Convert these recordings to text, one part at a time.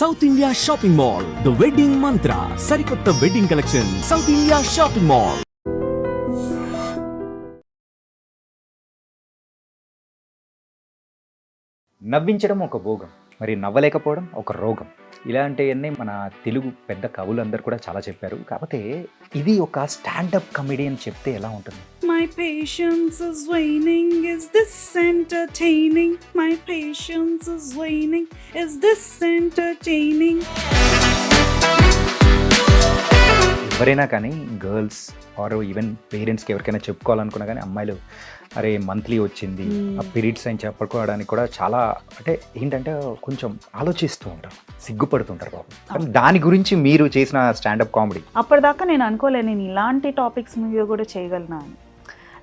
South India shopping mall, the wedding Mantra, సరికొత్త wedding collection, South India shopping mall. నవ్వించడం ఒక భోగం, మరి నవ్వలేకపోవడం ఒక రోగం. ఇలాంటివన్నీ మన తెలుగు పెద్ద కవులందరూ కూడా చాలా చెప్పారు. కాకపోతే ఇది ఒక స్టాండప్ కమెడియన్ చెప్తే ఎలా ఉంటుంది? My patience is waning, is this entertaining? My patience is waning, is this entertaining? ఎవరైనా కానీ గర్ల్స్ ఆర్ ఈవెన్ పేరెంట్స్కి ఎవరికైనా చెప్పుకోవాలనుకున్నా కానీ అమ్మాయిలు అరే మంత్లీ వచ్చింది ఆ పీరియడ్స్ అని చెప్పుకోవడానికి కూడా చాలా అంటే ఏంటంటే కొంచెం ఆలోచిస్తూ ఉంటారు, సిగ్గుపడుతుంటారు బాబు. కానీ దాని గురించి మీరు చేసిన స్టాండప్ కామెడీ అప్పటిదాకా నేను అనుకోలేదు నేను ఇలాంటి టాపిక్స్ మీద కూడా చేయగలను అని.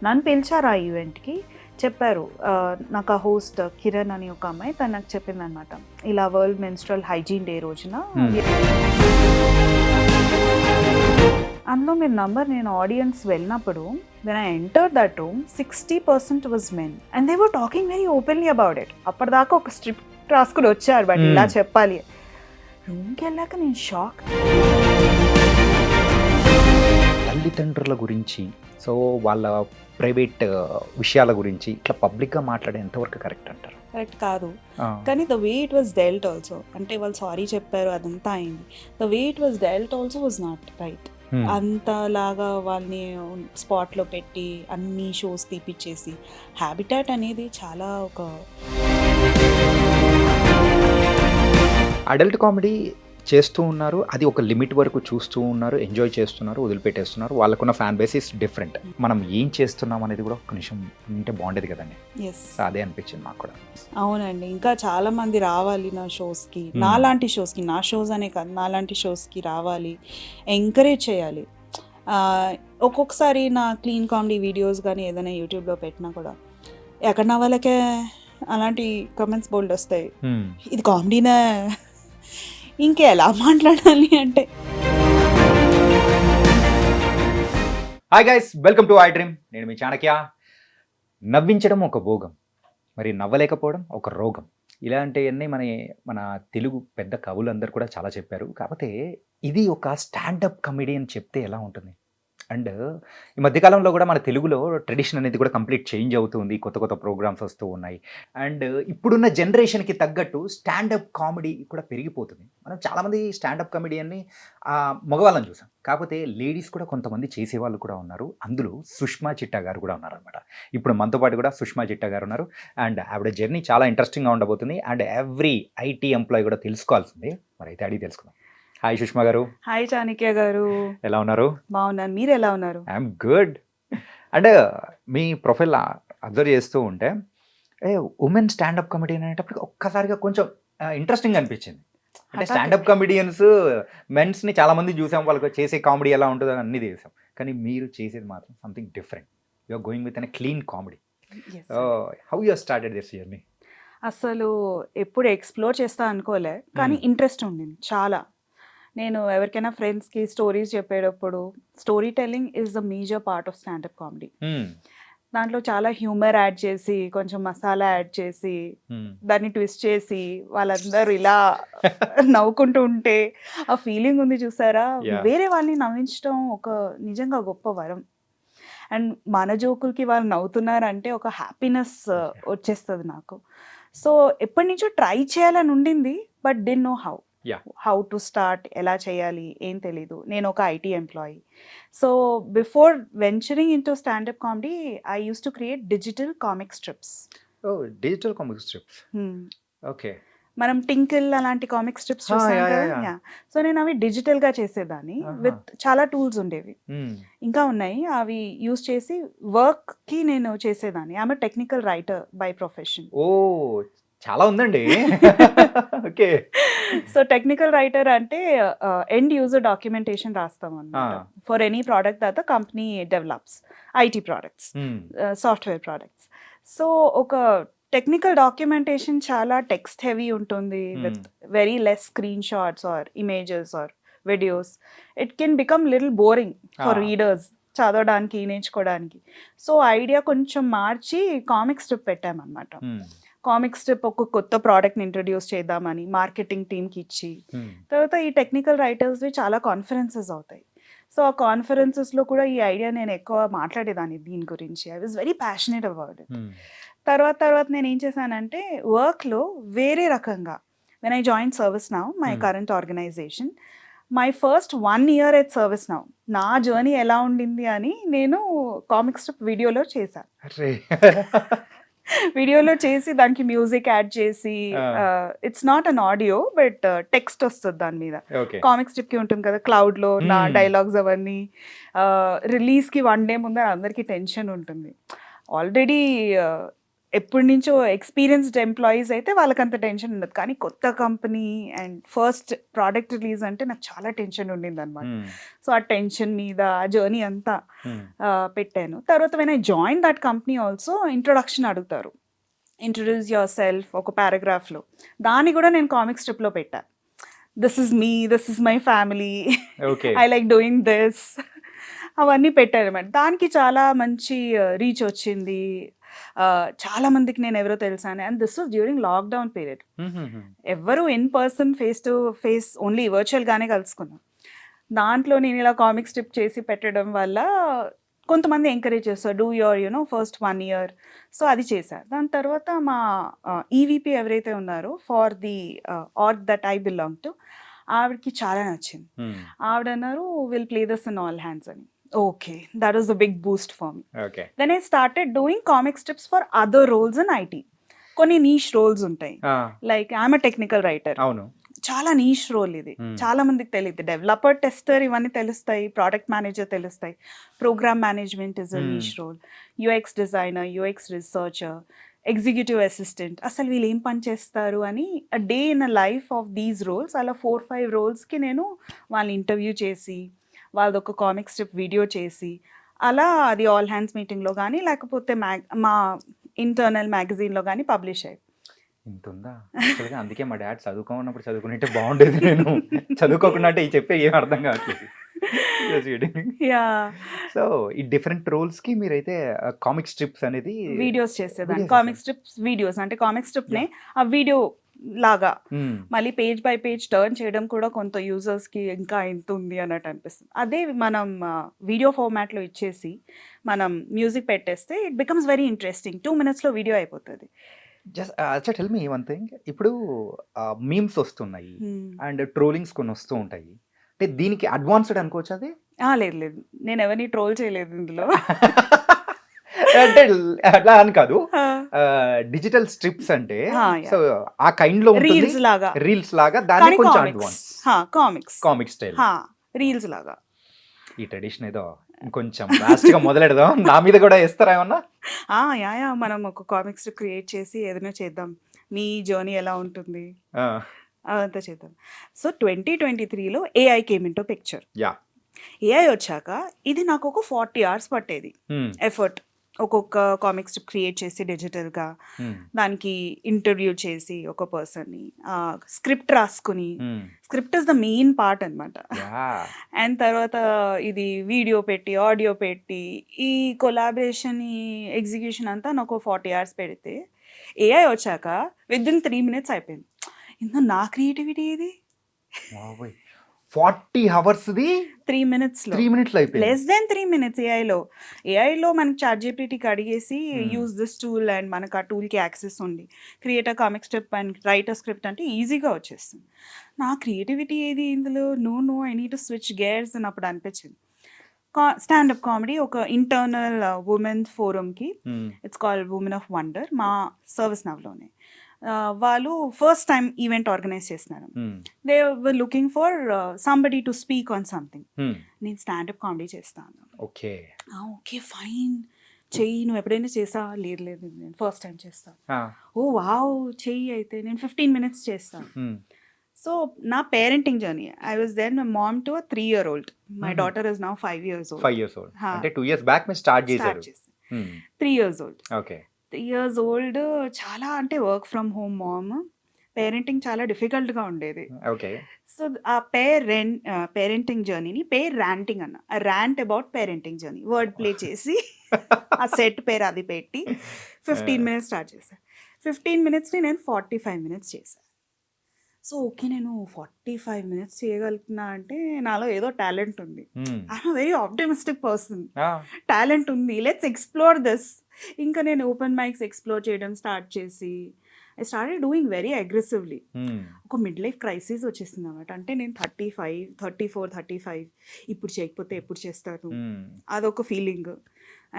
నన్ను పిలిచారు ఆ ఈవెంట్కి, చెప్పారు నాకు ఆ హోస్ట్ కిరణ్ అని ఒక అమ్మాయి తను నాకు చెప్పింది అనమాట, ఇలా వరల్డ్ మెన్స్ట్రల్ హైజీన్ డే రోజున అందులో మీరు నంబర్ నేను ఆడియన్స్ వెళ్ళినప్పుడు when I entered that room 60% was men and they were talking very openly about it. అప్పటిదాకా ఒక స్క్రిప్ట్ రాసుకుని వచ్చారు బట్ ఇలా చెప్పాలి. రూమ్కి వెళ్ళాక నేను షాక్. తల్లిదండ్రుల గురించి సో వాళ్ళ ప్రైవేట్ విషయాల గురించి ఇట్లా పబ్లిక్గా మాట్లాడే ఎంతవరకు కరెక్ట్ అంటారు? కరెక్ట్ కాదు, కానీ the way it was dwelt also, అంటే వాళ్ళు సారీ చెప్పారు అదంతా అయింది, the way it was dwelt also was not right. అంతలాగా వాళ్ళని స్పాట్లో పెట్టి అన్ని షోస్ తీపిచ్చేసి హ్యాబిటాట్ అనేది చాలా ఒక అడల్ట్ కామెడీ చేస్తూ ఉన్నారు, అది ఒక లిమిట్ వరకు చూస్తూ ఉన్నారు, ఎంజాయ్ చేస్తున్నారు, వదిలిపెట్టేస్తున్నారు. వాళ్ళకున్న ఫ్యాన్ బేస్ ఇస్ డిఫరెంట్. మనం ఏం చేస్తున్నాం అనేది కూడా ఒక నిమిషం ఉంటే బాగుండేది కదండి. అదే అనిపించింది నాకు కూడా. అవునండి, ఇంకా చాలా మంది రావాలి నా షోస్కి, నాలాంటి షోస్కి, నా షోస్ అనే కాదు నాలాంటి షోస్కి రావాలి, ఎంకరేజ్ చేయాలి. ఒక్కొక్కసారి నా క్లీన్ కామెడీ వీడియోస్ కానీ ఏదైనా యూట్యూబ్లో పెట్టినా కూడా ఎక్కడ నా వాళ్ళకే అలాంటి కమెంట్స్ బోల్డ్ వస్తాయి, ఇది కామెడీనా ఇంకెలా మాట్లాడాలి అంటే. Hi guys, welcome to I dream. నేను మీ చాణక్య. నవ్వించడం ఒక భోగం, మరి నవ్వలేకపోవడం ఒక రోగం. ఇలాంటివన్నీ మన తెలుగు పెద్ద కవులందరూ కూడా చాలా చెప్పారు. కాకపోతే ఇది ఒక స్టాండప్ కమెడియన్ చెప్తే ఎలా ఉంటుంది? అండ్ ఈ మధ్యకాలంలో కూడా మన తెలుగులో ట్రెడిషన్ అనేది కూడా కంప్లీట్ చేంజ్ అవుతుంది, కొత్త కొత్త ప్రోగ్రామ్స్ వస్తూ ఉన్నాయి. అండ్ ఇప్పుడున్న జనరేషన్కి తగ్గట్టు స్టాండప్ కామెడీ కూడా పెరిగిపోతుంది. మనం చాలామంది స్టాండప్ కమెడియన్ని మగవాళ్ళని చూసాం, కాకపోతే లేడీస్ కూడా కొంతమంది చేసేవాళ్ళు కూడా ఉన్నారు. అందులో సుష్మా చిట్టా గారు కూడా ఉన్నారనమాట. ఇప్పుడు మనతో పాటు కూడా సుష్మా చిట్టా గారు ఉన్నారు. అండ్ ఆవిడ జర్నీ చాలా ఇంట్రెస్టింగ్గా ఉండబోతుంది. అండ్ ఎవ్రీ ఐటీ ఎంప్లాయీ కూడా తెలుసుకోవాల్సింది. మరి అయితే అడిగి తెలుసుకుందాం. హాయ్ సుష్మా గారు. హాయ్ చాణక్య గారు. ఎలా ఉన్నారు? బాగున్నాను, మీరు ఎలా ఉన్నారు? I'm good. అంటే మీ ప్రొఫైల్ అబ్జర్వ్ చేస్తూ ఉంటే ఉమెన్ స్టాండప్ కమెడియన్ అనేటప్పటికి ఒక్కసారిగా కొంచెం ఇంట్రెస్టింగ్ అనిపించింది. అంటే స్టాండప్ కమెడియన్స్ మెన్స్ని చాలామంది చూసాం, వాళ్ళకి చేసే కామెడీ ఎలా ఉంటుందో అన్నీ చూసాం, కానీ మీరు చేసేది మాత్రం something different. You are going with unclean comedy. How you started this journey? అసలు ఎప్పుడు ఎక్స్ప్లోర్ చేస్తా అనుకోలే, కానీ ఇంట్రెస్ట్ ఉండింది చాలా. నేను ఎవరికైనా ఫ్రెండ్స్కి స్టోరీస్ చెప్పేటప్పుడు story telling is the major part of standup comedy. దాంట్లో చాలా హ్యూమర్ యాడ్ చేసి, కొంచెం మసాలా యాడ్ చేసి, దాన్ని ట్విస్ట్ చేసి వాళ్ళందరూ ఇలా నవ్వుకుంటూ ఉంటే ఆ ఫీలింగ్ ఉంది చూసారా, వేరే వాళ్ళని నవ్వించడం ఒక నిజంగా గొప్ప వరం. అండ్ మన జోకులకి వాళ్ళు నవ్వుతున్నారంటే ఒక హ్యాపీనెస్ వచ్చేస్తుంది నాకు. సో ఎప్పటి నుంచో ట్రై చేయాలని ఉండింది, but did no how to start, ఎలా చేయాలి ఏం తెలీదు. నేను ఒక IT employee. So before venturing into standup comedy I use to create digital comic strips. Digital comic strips, okay. మనం టింకిల్ అలాంటి కామిక్ స్ట్రిప్స్ చూస్తాం కదా. సో నేను అవి డిజిటల్గా చేసేదాన్ని విత్ చాలా టూల్స్ ఉండేవి, ఇంకా ఉన్నాయి. అవి యూస్ చేసి వర్క్కి నేను చేసేదాన్ని. I'm a technical writer by profession. ఓ చాలా ఉందండి. ఓకే. సో టెక్నికల్ రైటర్ అంటే ఎండ్ యూజర్ డాక్యుమెంటేషన్ రాస్తాం అన్నమాట for any product that the company develops, IT products, software products. So ఒక టెక్నికల్ డాక్యుమెంటేషన్ చాలా టెక్స్ట్ హెవీ ఉంటుంది, with very less screen shots or images or videos. It can become little boring for readers చదవడానికి, నేర్చుకోవడానికి. So idea కొంచెం మార్చి comic strip పెట్టామన్నమాట. Comic strip ఒక కొత్త ప్రోడక్ట్ని ఇంట్రడ్యూస్ చేద్దామని మార్కెటింగ్ టీమ్కి ఇచ్చి, తర్వాత ఈ టెక్నికల్ రైటర్స్వి చాలా కాన్ఫరెన్సెస్ అవుతాయి. సో ఆ కాన్ఫరెన్సెస్లో కూడా ఈ ఐడియా నేను ఎక్కువ మాట్లాడేదాన్ని దీని గురించి. I was very passionate about it. తర్వాత నేను ఏం చేశానంటే వర్క్లో వేరే రకంగా when I join ServiceNow, my current organisation, my first 1 year at ServiceNow నా జర్నీ ఎలా ఉండింది అని నేను కామిక్ స్ట్రిప్ వీడియోలో చేశాను. వీడియోలో చేసి దానికి మ్యూజిక్ యాడ్ చేసి, it's not an audio but text వస్తుంది దాని మీద. కామిక్ స్ట్రిప్ కి ఉంటుంది కదా క్లౌడ్ లో నా డైలాగ్స్ అవన్నీ. రిలీజ్ కి 1 day ముందర అందరికి టెన్షన్ ఉంటుంది. ఆల్రెడీ ఎప్పటి నుంచో ఎక్స్పీరియన్స్డ్ ఎంప్లాయీస్ అయితే వాళ్ళకి అంత టెన్షన్ ఉండదు, కానీ కొత్త company and first product release అంటే నాకు చాలా టెన్షన్ ఉండింది అనమాట. సో ఆ టెన్షన్ మీద ఆ జర్నీ అంతా పెట్టాను. తర్వాత when I join that company also introduction అడుగుతారు, ఇంట్రడ్యూస్ యువర్ సెల్ఫ్ ఒక పారాగ్రాఫ్లో. దాన్ని కూడా నేను కామిక్ స్ట్రిప్లో పెట్టాను. This is me, this is my family, I like doing this, అవన్నీ పెట్టాను అనమాట. దానికి చాలా మంచి రీచ్ వచ్చింది. చాలా మందికి నేను ఎవరో తెలుసాను. And this was during lockdown period. ఎవరు in person face to face only వర్చువల్గానే కలుసుకున్నాం. దాంట్లో నేను ఇలా కామిక్ స్ట్రిప్ చేసి పెట్టడం వల్ల కొంతమంది ఎంకరేజ్ చేస్తారు, do your first 1 year. So అది చేశారు. దాని తర్వాత మా ఈవీపీ ఎవరైతే ఉన్నారో for the org that I belong to, ఆవిడకి చాలా నచ్చింది. ఆవిడ అన్నారు will play this in all hands అని. Okay, that was a big boost for me. Okay. Then I started doing comic strips for other roles in IT. కొన్ని niche roles ఉంటాయి. Like I'm a technical writer. అవును. చాలా niche role ఇది. చాలా మందికి తెలియదు. Developer, tester ఇవన్నీ తెలుస్తాయి, ప్రోడక్ట్ మేనేజర్ తెలుస్తాయి. Program management is a niche role. UX designer, UX researcher, executive assistant, అసలు వీళ్ళు ఏం పని చేస్తారు అని a day in a life of these roles, అలా 4-5 రోల్స్కి నేను వాళ్ళని ఇంటర్వ్యూ చేసి వాళ్ళది ఒక కామిక్ స్ట్రిప్ వీడియో చేసి అలా అది ఆల్ హ్యాండ్స్ మీటింగ్లో కానీ లేకపోతే మా ఇంటర్నల్ మ్యాగజైన్లో కానీ పబ్లిష్ అయ్యి. ఇంత ఉందా? అందుకే మా డాడ్ చదువుకోన్నప్పుడు చదువుకుంటే బాగుండేది, నేను చదువుకోకుండా అంటే ఈ చెప్పే ఏం అర్థం కావట్లేదు. సో ఈ డిఫరెంట్ రోల్స్ కి మీరైతే కామిక్ స్ట్రిప్స్ అనేది వీడియోస్ చేసేదాన్ని. కామిక్ స్ట్రిప్స్ వీడియోస్ అంటే కామిక్ స్ట్రిప్ నే ఆ వీడియో లాగా మళ్ళీ పేజ్ బై పేజ్ టర్న్ చేయడం కూడా కొంత యూజర్స్ కి ఇంకా ఎంత ఉంది అన్నట్టు అనిపిస్తుంది. అదే మనం వీడియో ఫార్మాట్ లో ఇచ్చేసి మనం మ్యూజిక్ పెట్టేస్తే it becomes very interesting. 2 minutes లో వీడియో అయిపోతుంది. Just tell me one thing, ఇప్పుడు మీమ్స్ వస్తున్నాయి అండ్ ట్రోలింగ్స్ కొన్ని వస్తూ ఉంటాయి, అంటే దీనికి అడ్వాన్స్డ్ అనుకోవచ్చు అది? లేదు, నేను ఎవరిని ట్రోల్ చేయలేదు ఇందులో. అంటే అట్లా అని కాదు, డిజిటల్ స్ట్రిప్స్ అంటే సో ఆ కైండ్ లో రీల్స్ లాగా దాన్ని కొంచెం అడ్వాన్స్ కామిక్ స్టైల్ రీల్స్ లాగా. ఈ ట్రెడిషన్ ఏదో కొంచెం లాస్ట్ గా మొదలెడదాం, నా మీద కూడా వేస్తారా ఏమన్నా? యా మనం ఒక కామిక్ స్ట్రిప్ క్రియేట్ చేసి ఏదైనా చేద్దాం, మీ జర్నీ ఎలా ఉంటుంది అదంతా చేద్దాం. సో 2023లో AI came into picture. AI వచ్చాక ఇది నాకు ఒక 40 hours పట్టేది ఎఫర్ట్. ఒక్కొక్క కామిక్ స్ట్రిప్ క్రియేట్ చేసి డిజిటల్గా దానికి ఇంటర్వ్యూ చేసి ఒక పర్సన్ని స్క్రిప్ట్ రాసుకుని, script is the main part అనమాట. అండ్ తర్వాత ఇది వీడియో పెట్టి ఆడియో పెట్టి ఈ కొలాబరేషన్ ఈ ఎగ్జిక్యూషన్ అంతా నాకు 40 hours పెడితే AI వచ్చాక విదిన్ 3 minutes అయిపోయింది. ఇందులో నా క్రియేటివిటీ ఇది 40 hours 3 minutes లో అయిపోయింది. Less than 3 minutes. ఏఐలో మనకి ChatGPTకి అడిగేసి యూజ్ దిస్ టూల్ అండ్ మనకు ఆ టూల్కి యాక్సెస్ ఉండి create a comic strip and write a script అంటే ఈజీగా వచ్చేస్తుంది. నా క్రియేటివిటీ ఏది ఇందులో? No I need to switch gears అని అప్పుడు అనిపించింది. స్టాండప్ కామెడీ ఒక ఇంటర్నల్ ఉమెన్ ఫోరంకి, it's called women of wonder, మా ServiceNowలోనే వాళ్ళు ఫస్ట్ టైం ఈవెంట్ ఆర్గనైజ్ చేస్తున్నారు. They were looking for somebody to speak on something. నేను స్టాండప్ కామెడీ చేస్తాను. ఓకే ఫైన్ చెయ్యి, నువ్వు ఎప్పుడైనా చేసా? లేదు నేను ఫస్ట్ టైం చేస్తాను. ఓ వావ్ చెయ్యి, అయితే నేను 15 minutes చేస్తాను. సో నా parenting journey, I was there my mom to 3-year-old. My daughter is now 5 years old. 5 years old అంటే 2 years బ్యాక్ మీరు స్టార్ట్ చేశారు. 3 years old. Okay 3 years old చాలా అంటే work from home mom, parenting చాలా డిఫికల్ట్గా ఉండేది. Okay so ఆ parenting జర్నీని ర్యాంటింగ్ అన్న, rant about parenting journey word play చేసి ఆ సెట్ పేరు అది పెట్టి 15 minutes స్టార్ట్ చేశాను. 15 మినిట్స్ని నేను 45 మినిట్స్ చేశాను. సో ఓకే, నేను 45 మినిట్స్ చేయగలుగుతున్నా అంటే నాలో ఏదో టాలెంట్ ఉంది. I'm very optimistic person. Talent ఉంది, లెట్స్ ఎక్స్ప్లోర్ దిస్. ఇంకా నేను ఓపెన్ మైక్స్ ఎక్స్ప్లోర్ చేయడం స్టార్ట్ చేసి I started doing very aggressively. ఒక మిడ్ లైఫ్ క్రైసిస్ వచ్చేసింది అనమాట. అంటే నేను 35, 34, 35 ఇప్పుడు చేయకపోతే ఎప్పుడు చేస్తాను, అదొక ఫీలింగ్.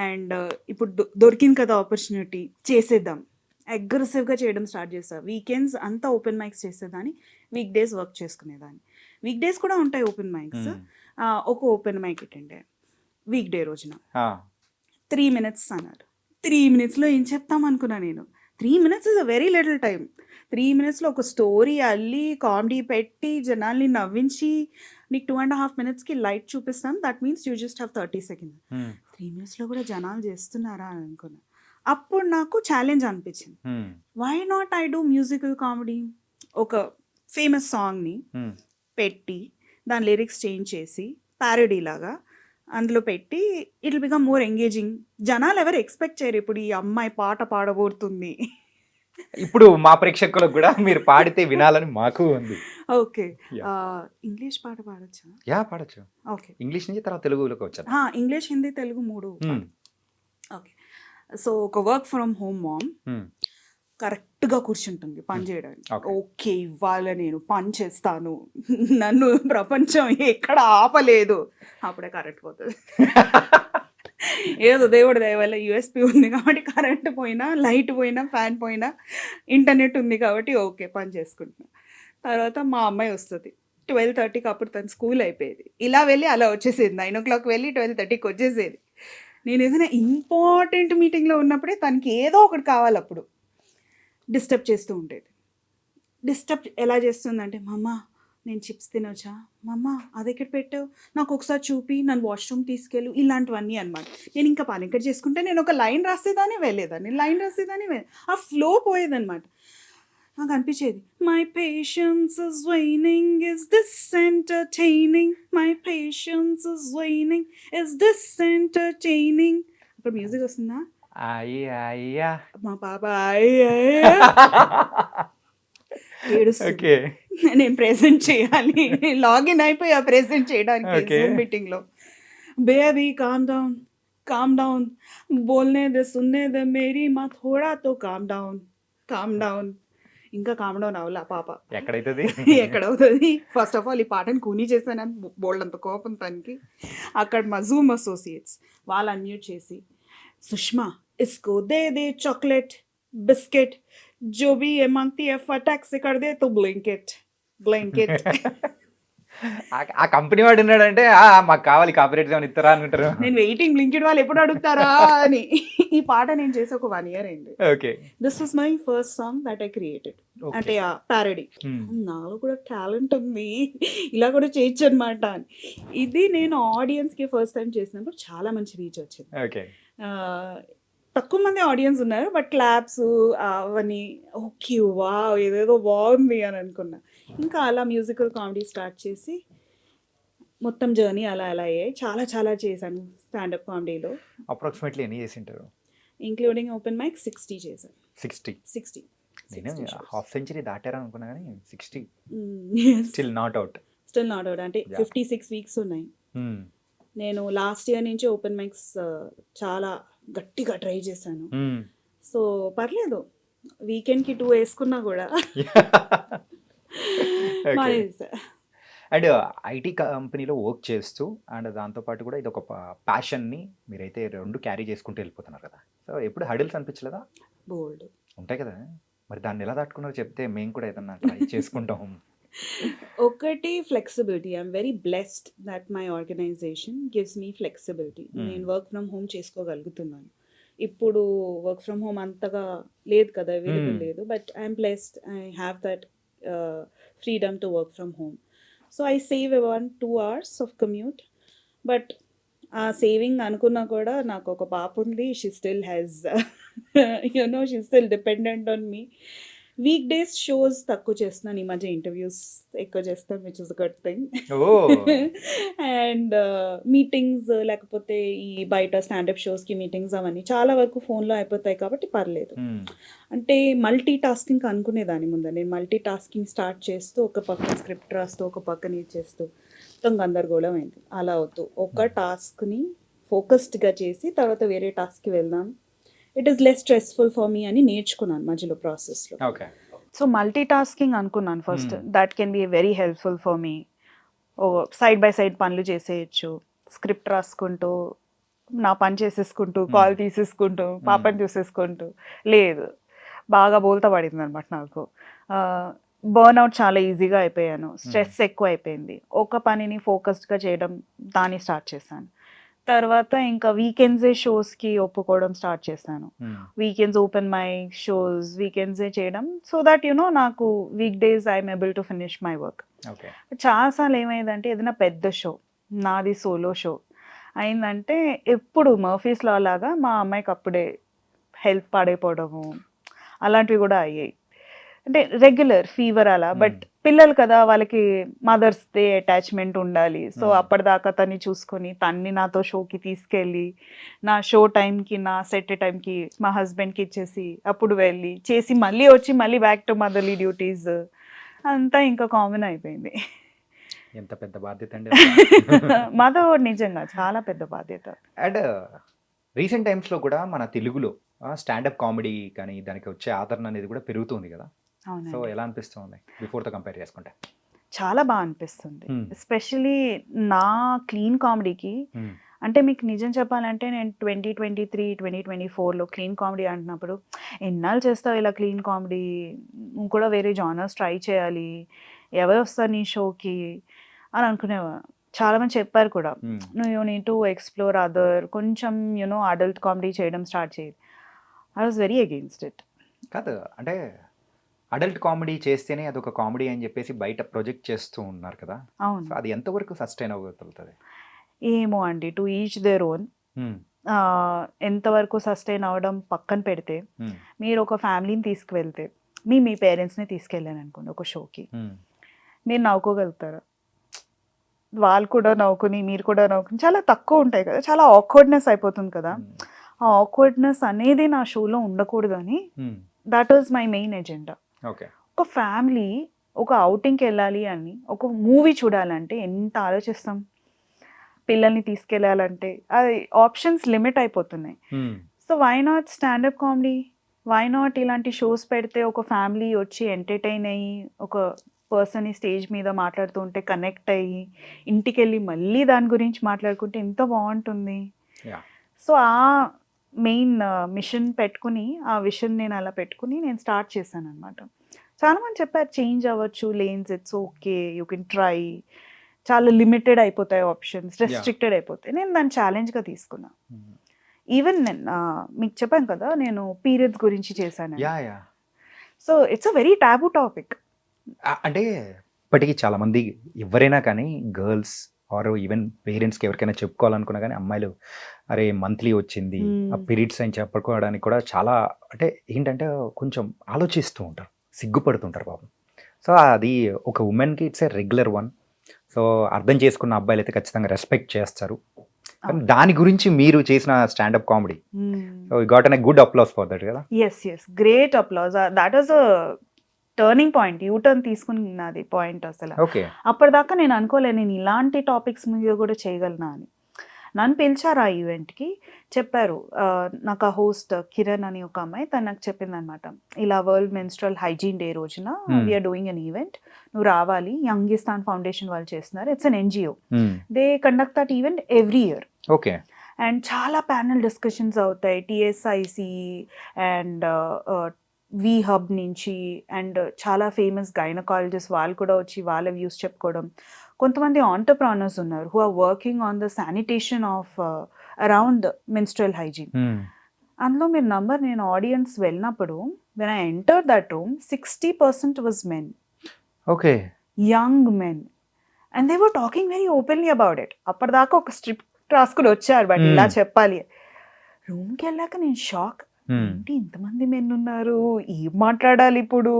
అండ్ ఇప్పుడు దొరికింది కదా ఆపర్చునిటీ, చేసేద్దాం. అగ్రెసివ్గా చేయడం స్టార్ట్ చేస్తాను. వీకెండ్స్ అంతా ఓపెన్ మైక్స్ చేసేదాన్ని, వీక్ డేస్ వర్క్ చేసుకునేదాన్ని. వీక్ డేస్ కూడా ఉంటాయి ఓపెన్ మైక్స్. ఒక open mic attend weekday రోజున 3 minutes అన్నారు. 3 minutesలో ఏం చెప్తాం అనుకున్నా నేను. 3 minutes is a very little time. 3 minutesలో ఒక స్టోరీ అల్లి కామెడీ పెట్టి జనాల్ని నవ్వించి నీకు 2.5 minutesకి లైట్ చూపిస్తాం. That means you just have 30 seconds. 3 minutesలో కూడా జనాలు చేస్తున్నారా అని అనుకున్నా. అప్పుడు నాకు ఛాలెంజ్ అనిపించింది. Why not I do musical comedy? ఒక ఫేమస్ సాంగ్ని పెట్టి దాని లిరిక్స్ చేంజ్ చేసి ప్యారడీ లాగా అందులో పెట్టి it will become more engaging. జనాలు ఎవరు ఎక్స్పెక్ట్ చేయరు ఇప్పుడు ఈ అమ్మాయి పాట పాడబోతుంది. ఇప్పుడు మా ప్రేక్షకులకు కూడా మీరు పాడితే వినాలని మాకు ఉంది. ఓకే, ఇంగ్లీష్ పాట పాడొచ్చా? పాడచ్చు. ఓకే, ఇంగ్లీష్ నుంచి తర్వాత తెలుగులోకి వచ్చాను. English, Hindi, Telugu 3. Okay, so ఒక వర్క్ ఫ్రమ్ హోమ్ మామ్ కరెక్ట్గా కూర్చుంటుంది పని చేయడానికి. ఓకే, ఇవాళ నేను పని చేస్తాను, నన్ను ప్రపంచం ఎక్కడ ఆపలేదు. అప్పుడే కరెంట్ పోతుంది. ఏదో దేవుడి దయ వల్ల యూఎస్పీ ఉంది కాబట్టి కరెంట్ పోయినా, లైట్ పోయినా, ఫ్యాన్ పోయినా, ఇంటర్నెట్ ఉంది కాబట్టి ఓకే పని చేసుకుంటున్నా. తర్వాత మా అమ్మాయి వస్తుంది 12:30కి. అప్పుడు తను స్కూల్ అయిపోయేది. ఇలా వెళ్ళి అలా వచ్చేసేది. 9 o'clock వెళ్ళి 12:30కి వచ్చేసేది. నేను ఏదైనా ఇంపార్టెంట్ మీటింగ్లో ఉన్నప్పుడే తనకి ఏదో ఒకటి కావాలి. అప్పుడు డిస్టర్బ్ చేస్తూ ఉండేది. డిస్టర్బ్ ఎలా చేస్తుందంటే, మమ్మ నేను చిప్స్ తినొచ్చా, మమ్మ అది ఎక్కడ పెట్టావు, నాకు ఒకసారి చూపి, నన్ను వాష్రూమ్ తీసుకెళ్ళు, ఇలాంటివన్నీ అనమాట. నేను ఇంకా పని ఎక్కడ చేసుకుంటే నేను ఒక లైన్ రాసేదాన్ని వెళ్ళేదాన్ని, ఆ ఫ్లో పోయేదన్నమాట. నాకు అనిపించేది, my patience is waning, is this entertaining, my patience is waning, is this entertaining. అప్పుడు మ్యూజిక్ వస్తుందా, మా పాప ఏడుస్తుంది. నేను ప్రెజెంట్ చేయాలి, లాగిన్ అయిపోయి ఆ ప్రెజెంట్ చేయడానికి మీటింగ్ లో. బేబీ కామ్ డౌన్ బోల్నే దే సున్నే దే మేరీ మా థోడా తో కామ్ డౌన్. ఇంకా కామ్ డౌన్ అవ్వలే పాప. ఎక్కడవుతుంది? ఫస్ట్ ఆఫ్ ఆల్ ఈ పాటను కూనీ చేశానని బోల్డ్ అంత కోపం తనకి. అక్కడ మా జూమ్ అసోసియేట్స్ వాళ్ళు అన్మ్యూట్ చేసి, సుష్మా इसको दे दे चॉकलेट बिस्किट जो भी ये मांगती है फटाक से कर दे तो ब्लैंकेट. ఆ కంపెనీ వాడు ఉన్నాడంటే మాకు కావాలి కాపరేట్ ఏమైనా ఇస్తారా అని అంటారు. నేను వెయిటింగ్ బ్లింకిట్ వాళ్ళు ఎప్పుడు అడుగుతారా అని. ఈ పాట నేను చేసి ఒక 1 year అయింది. Okay, this was my first song that I created. అంటే ప్యారడీ. నాలో కూడా టాలెంట్ ఉంది, ఇలా కూడా చేయొచ్చు అనమాట. ఇది నేను ఆడియన్స్కి ఫస్ట్ టైం చేసినప్పుడు చాలా మంచి రీచ్ వచ్చింది. ఓకే, తక్కువ మంది ఆడియన్స్ ఉన్నారు, బట్ క్లాప్స్ అవన్నీ ఓకే వా ఏదేదో బాగుంది అని అనుకున్నా. ఇంకా అలా మ్యూజికల్ కామెడీ స్టార్ట్ చేసి మొత్తం జర్నీ అలా అయ్యాయి. చాలా చేశాను స్టాండప్ కామెడీలో. అప్రాక్సిమేట్లీ ఎన్ని చేసింటారు? ఇంక్లూడింగ్ ఓపెన్ మైక్ 60 చేశాను. 60. నేను హాఫ్ సెంచరీ దాటారా అనుకున్నా కానీ 60 స్టిల్ నాట్ అవుట్. అంటే 56 weeks ఉన్నాయి. నేను లాస్ట్ ఇయర్ నుంచి ఓపెన్ మైక్స్ చాలా గట్టిగా ట్రై చేశాను. సో పర్లేదు, వీకెండ్కి 2 వేసుకున్నా కూడా అండ్ ఐటీ కంపెనీలో వర్క్ చేస్తూ అండ్ దాంతోపాటు కూడా ఇది ఒక ప్యాషన్ని మీరైతే 2 క్యారీ చేసుకుంటూ వెళ్ళిపోతున్నారు కదా. సో ఎప్పుడు హడిల్స్ అనిపించలేదా? బోల్డ్ ఉంటాయి కదా, మరి దాన్ని ఎలా తట్టుకున్నారో చెప్తే మేము కూడా ఏదన్నా ట్రై చేసుకుంటాం. ఒకటి flexibility. I'm very blessed that my organisation gives me flexibility. నేను వర్క్ ఫ్రమ్ హోమ్ చేసుకోగలుగుతున్నాను. ఇప్పుడు వర్క్ ఫ్రమ్ హోమ్ అంతగా లేదు కదా, అవైలబుల్ లేదు. But I'm blessed, I have that freedom to work from home. So I save around 2 hours of commute. But ఆ saving అనుకున్నా కూడా నాకు ఒక పాప ఉంది. She still has she still dependent on me. Weekdays shows తక్కువ చేస్తున్నాను ఈ మధ్య, ఇంటర్వ్యూస్ ఎక్కువ చేస్తాను, which is good thing. Oh and meetings లేకపోతే ఈ బయట స్టాండప్ షోస్కి మీటింగ్స్ అవన్నీ చాలా వరకు ఫోన్లో అయిపోతాయి కాబట్టి పర్లేదు. అంటే మల్టీ టాస్కింగ్ అనుకునేదాన్ని ముందు. నేను మల్టీ టాస్కింగ్ స్టార్ట్ చేస్తూ ఒక పక్కన స్క్రిప్ట్ రాస్తూ ఒక పక్కన ఇది చేస్తూ మొత్తం గందరగోళం అయింది. అలా అవుతూ ఒక టాస్క్ని ఫోకస్డ్గా చేసి తర్వాత వేరే టాస్క్కి వెళ్దాం, it is less stressful for me అని నేర్చుకున్నాను మధ్యలో ప్రాసెస్లో. ఓకే సో మల్టీ టాస్కింగ్ అనుకున్నాను first, that can be very helpful for me. Oh side by side పనులు చేసేయచ్చు, స్క్రిప్ట్ రాసుకుంటూ నా పని చేసేసుకుంటూ కాల్ తీసేసుకుంటూ పాపని చూసేసుకుంటూ. లేదు, బాగా బోల్తా పడింది అనమాట నాకు. బర్న్అవుట్ చాలా ఈజీగా అయిపోయాను, స్ట్రెస్ ఎక్కువ అయిపోయింది. ఒక పనిని ఫోకస్డ్గా చేయడం దాన్ని స్టార్ట్ చేశాను. తర్వాత ఇంకా వీకెండ్సే షోస్కి ఒప్పుకోవడం స్టార్ట్ చేశాను. వీకెండ్స్ ఓపెన్ మై షోస్ వీకెండ్సే చేయడం, సో దట్ నాకు week days I'm able to finish my work. చాలాసార్లు ఏమైందంటే ఏదైనా పెద్ద షో, నాది సోలో షో అయిందంటే ఎప్పుడు మర్ఫీస్లో లాగా మా అమ్మాయికి అప్పుడే హెల్త్ పాడైపోవడము అలాంటివి కూడా అయ్యాయి. అంటే రెగ్యులర్ ఫీవర్ అలా. బట్ పిల్లలు కదా, వాళ్ళకి మదర్స్ డే అటాచ్మెంట్ ఉండాలి. సో అప్పటిదాకా తన్ని చూసుకొని తన్ని నాతో షోకి తీసుకెళ్ళి నా షో టైంకి నా సెట్ టైంకి మా హస్బెండ్కి ఇచ్చేసి అప్పుడు వెళ్ళి చేసి మళ్ళీ వచ్చి మళ్ళీ బ్యాక్ టు మదర్లీ డ్యూటీస్ అంతా ఇంకా కామన్ అయిపోయింది. ఎంత పెద్ద బాధ్యత అండి. మదర్ నిజంగా చాలా పెద్ద బాధ్యత. అండ్ రీసెంట్ టైమ్స్లో కూడా మన తెలుగులో స్టాండప్ కామెడీ కానీ దానికి వచ్చే ఆదరణ అనేది కూడా పెరుగుతుంది కదా. సో ఎలా అనిపిస్తుంది బిఫోర్తో కంపేర్ చేసుకుంటే? చాలా బాగా అనిపిస్తుంది, ఎస్పెషలీ నా క్లీన్ కామెడీకి. అంటే మీకు నిజం చెప్పాలంటే నేను 2023, 2024లో క్లీన్ కామెడీ అంటున్నప్పుడు ఎన్నాళ్ళు చేస్తావు ఇలా క్లీన్ కామెడీ, నువ్వు కూడా వేరే జానర్స్ ట్రై చేయాలి, ఎవరు వస్తారు నీ షోకి అని అనుకునేవా. చాలామంది చెప్పారు కూడా, నువ్వు you need to explore other, కొంచెం అడల్ట్ కామెడీ చేయడం స్టార్ట్ చేయి. I was very against it. కాదు అంటే అడల్ట్ కామెడీ చేస్తేనే అదొక కామెడీ అని చెప్పేసి బయట ప్రొజెక్ట్ చేస్తూ ఉన్నారు కదా. అవును, అది ఎంతవరకు సస్టైన్ అవ్వగలుగుతుంది? ఏమో అండి, టు ఈచ్ దేర్ ఓన్. ఎంతవరకు సస్టైన్ అవ్వడం పక్కన పెడితే, మీరు ఒక ఫ్యామిలీని తీసుకువెళ్తే, మీ పేరెంట్స్ని తీసుకెళ్ళాను అనుకోండి ఒక షోకి, మీరు నవ్వుకోగలుగుతారా? వాళ్ళు కూడా నవ్వుకుని మీరు కూడా నవ్వుకుని చాలా తక్కువ ఉంటాయి కదా, చాలా ఆక్వర్డ్నెస్ అయిపోతుంది కదా. ఆ ఆక్వర్డ్నెస్ అనేది నా షోలో ఉండకూడదని, that is my main agenda. ఒక ఫ్యామిలీ ఒక అవుటింగ్కి వెళ్ళాలి అని, ఒక మూవీ చూడాలంటే ఎంత ఆలోచిస్తాం, పిల్లల్ని తీసుకెళ్ళాలంటే అది ఆప్షన్స్ లిమిట్ అయిపోతున్నాయి. So why not standup comedy, why not ఇలాంటి షోస్ పెడితే ఒక ఫ్యామిలీ వచ్చి ఎంటర్టైన్ అయ్యి ఒక పర్సన్ని స్టేజ్ మీద మాట్లాడుతూ ఉంటే కనెక్ట్ అయ్యి ఇంటికి వెళ్ళి మళ్ళీ దాని గురించి మాట్లాడుకుంటే ఎంత బాగుంటుంది. సో ఆ మెయిన్ మిషన్ పెట్టుకుని, ఆ విషన్ నేను అలా పెట్టుకుని నేను స్టార్ట్ చేశాను అనమాట. చాలామంది చెప్పారు చేంజ్ అవ్వచ్చు lanes, it's okay, you can try, చాలా లిమిటెడ్ అయిపోతాయి ఆప్షన్స్, రెస్ట్రిక్టెడ్ అయిపోతాయి. నేను దాన్ని ఛాలెంజ్గా తీసుకున్నా. ఈవెన్ నేను మీకు చెప్పాను కదా నేను పీరియడ్స్ గురించి చేశాను. So it's a very taboo topic. అంటే ఇప్పటికీ చాలామంది ఎవరైనా కానీ గర్ల్స్ ఆర్ ఈవెన్ పేరెంట్స్కి ఎవరికైనా చెప్పుకోవాలనుకున్నా కానీ అమ్మాయిలు అరే మంత్లీ వచ్చింది ఆ పీరియడ్స్ అని చెప్పుకోవడానికి కూడా చాలా అంటే ఏంటంటే కొంచెం ఆలోచిస్తూ ఉంటారు, సిగ్గుపడుతుంటారు పాపం. సో అది ఒక ఉమెన్కి it's a regular one. So అర్థం చేసుకున్న అబ్బాయిలు అయితే ఖచ్చితంగా రెస్పెక్ట్ చేస్తారు. కానీ దాని గురించి మీరు చేసిన standup comedy, so you got a good applause for that కదా. Yes great applause. That was a turning point, U turn తీసుకున్నది పాయింట్ అసలు. అప్పటిదాకా నేను అనుకోలే నేను ఇలాంటి టాపిక్స్ మీద కూడా చేయగలనా అని. నన్ను పిలిచారు ఆ ఈవెంట్కి, చెప్పారు నాకు ఆ హోస్ట్ కిరణ్ అని ఒక అమ్మాయి, తను నాకు చెప్పింది అనమాట, ఇలా వరల్డ్ మెన్స్ట్రల్ హైజీన్ డే రోజున వీఆర్ డూయింగ్ అన్ ఈవెంట్, నువ్వు రావాలి, యంగిస్తాన్ ఫౌండేషన్ వాళ్ళు చేస్తున్నారు, it's an NGO, they conduct that event every year. Okay. And చాలా ప్యానల్ డిస్కషన్స్ అవుతాయి, TSIC అండ్ వి హబ్ నుంచి, అండ్ చాలా ఫేమస్ గైనకాలజిస్ట్ వాళ్ళు కూడా వచ్చి వాళ్ళ వ్యూస్ చెప్పుకోవడం. కొంతమంది ఆంటర్ప్రెన్యూర్స్ ఉన్నారు who are working on the sanitation of around menstrual hygiene. అందులో మీరు నంబర్, నేను ఆడియన్స్ వెళ్ళినప్పుడు when I enter that room 60% was men. Okay. Young men, and they were talking very openly about it. అప్పటిదాకా ఒక script రాసుకుని వచ్చారు, but ఇలా చెప్పాలి. రూమ్కి వెళ్ళాక నేను షాక్, ఏంటి ఇంతమంది మెన్ ఉన్నారు, ఏం మాట్లాడాలి ఇప్పుడు,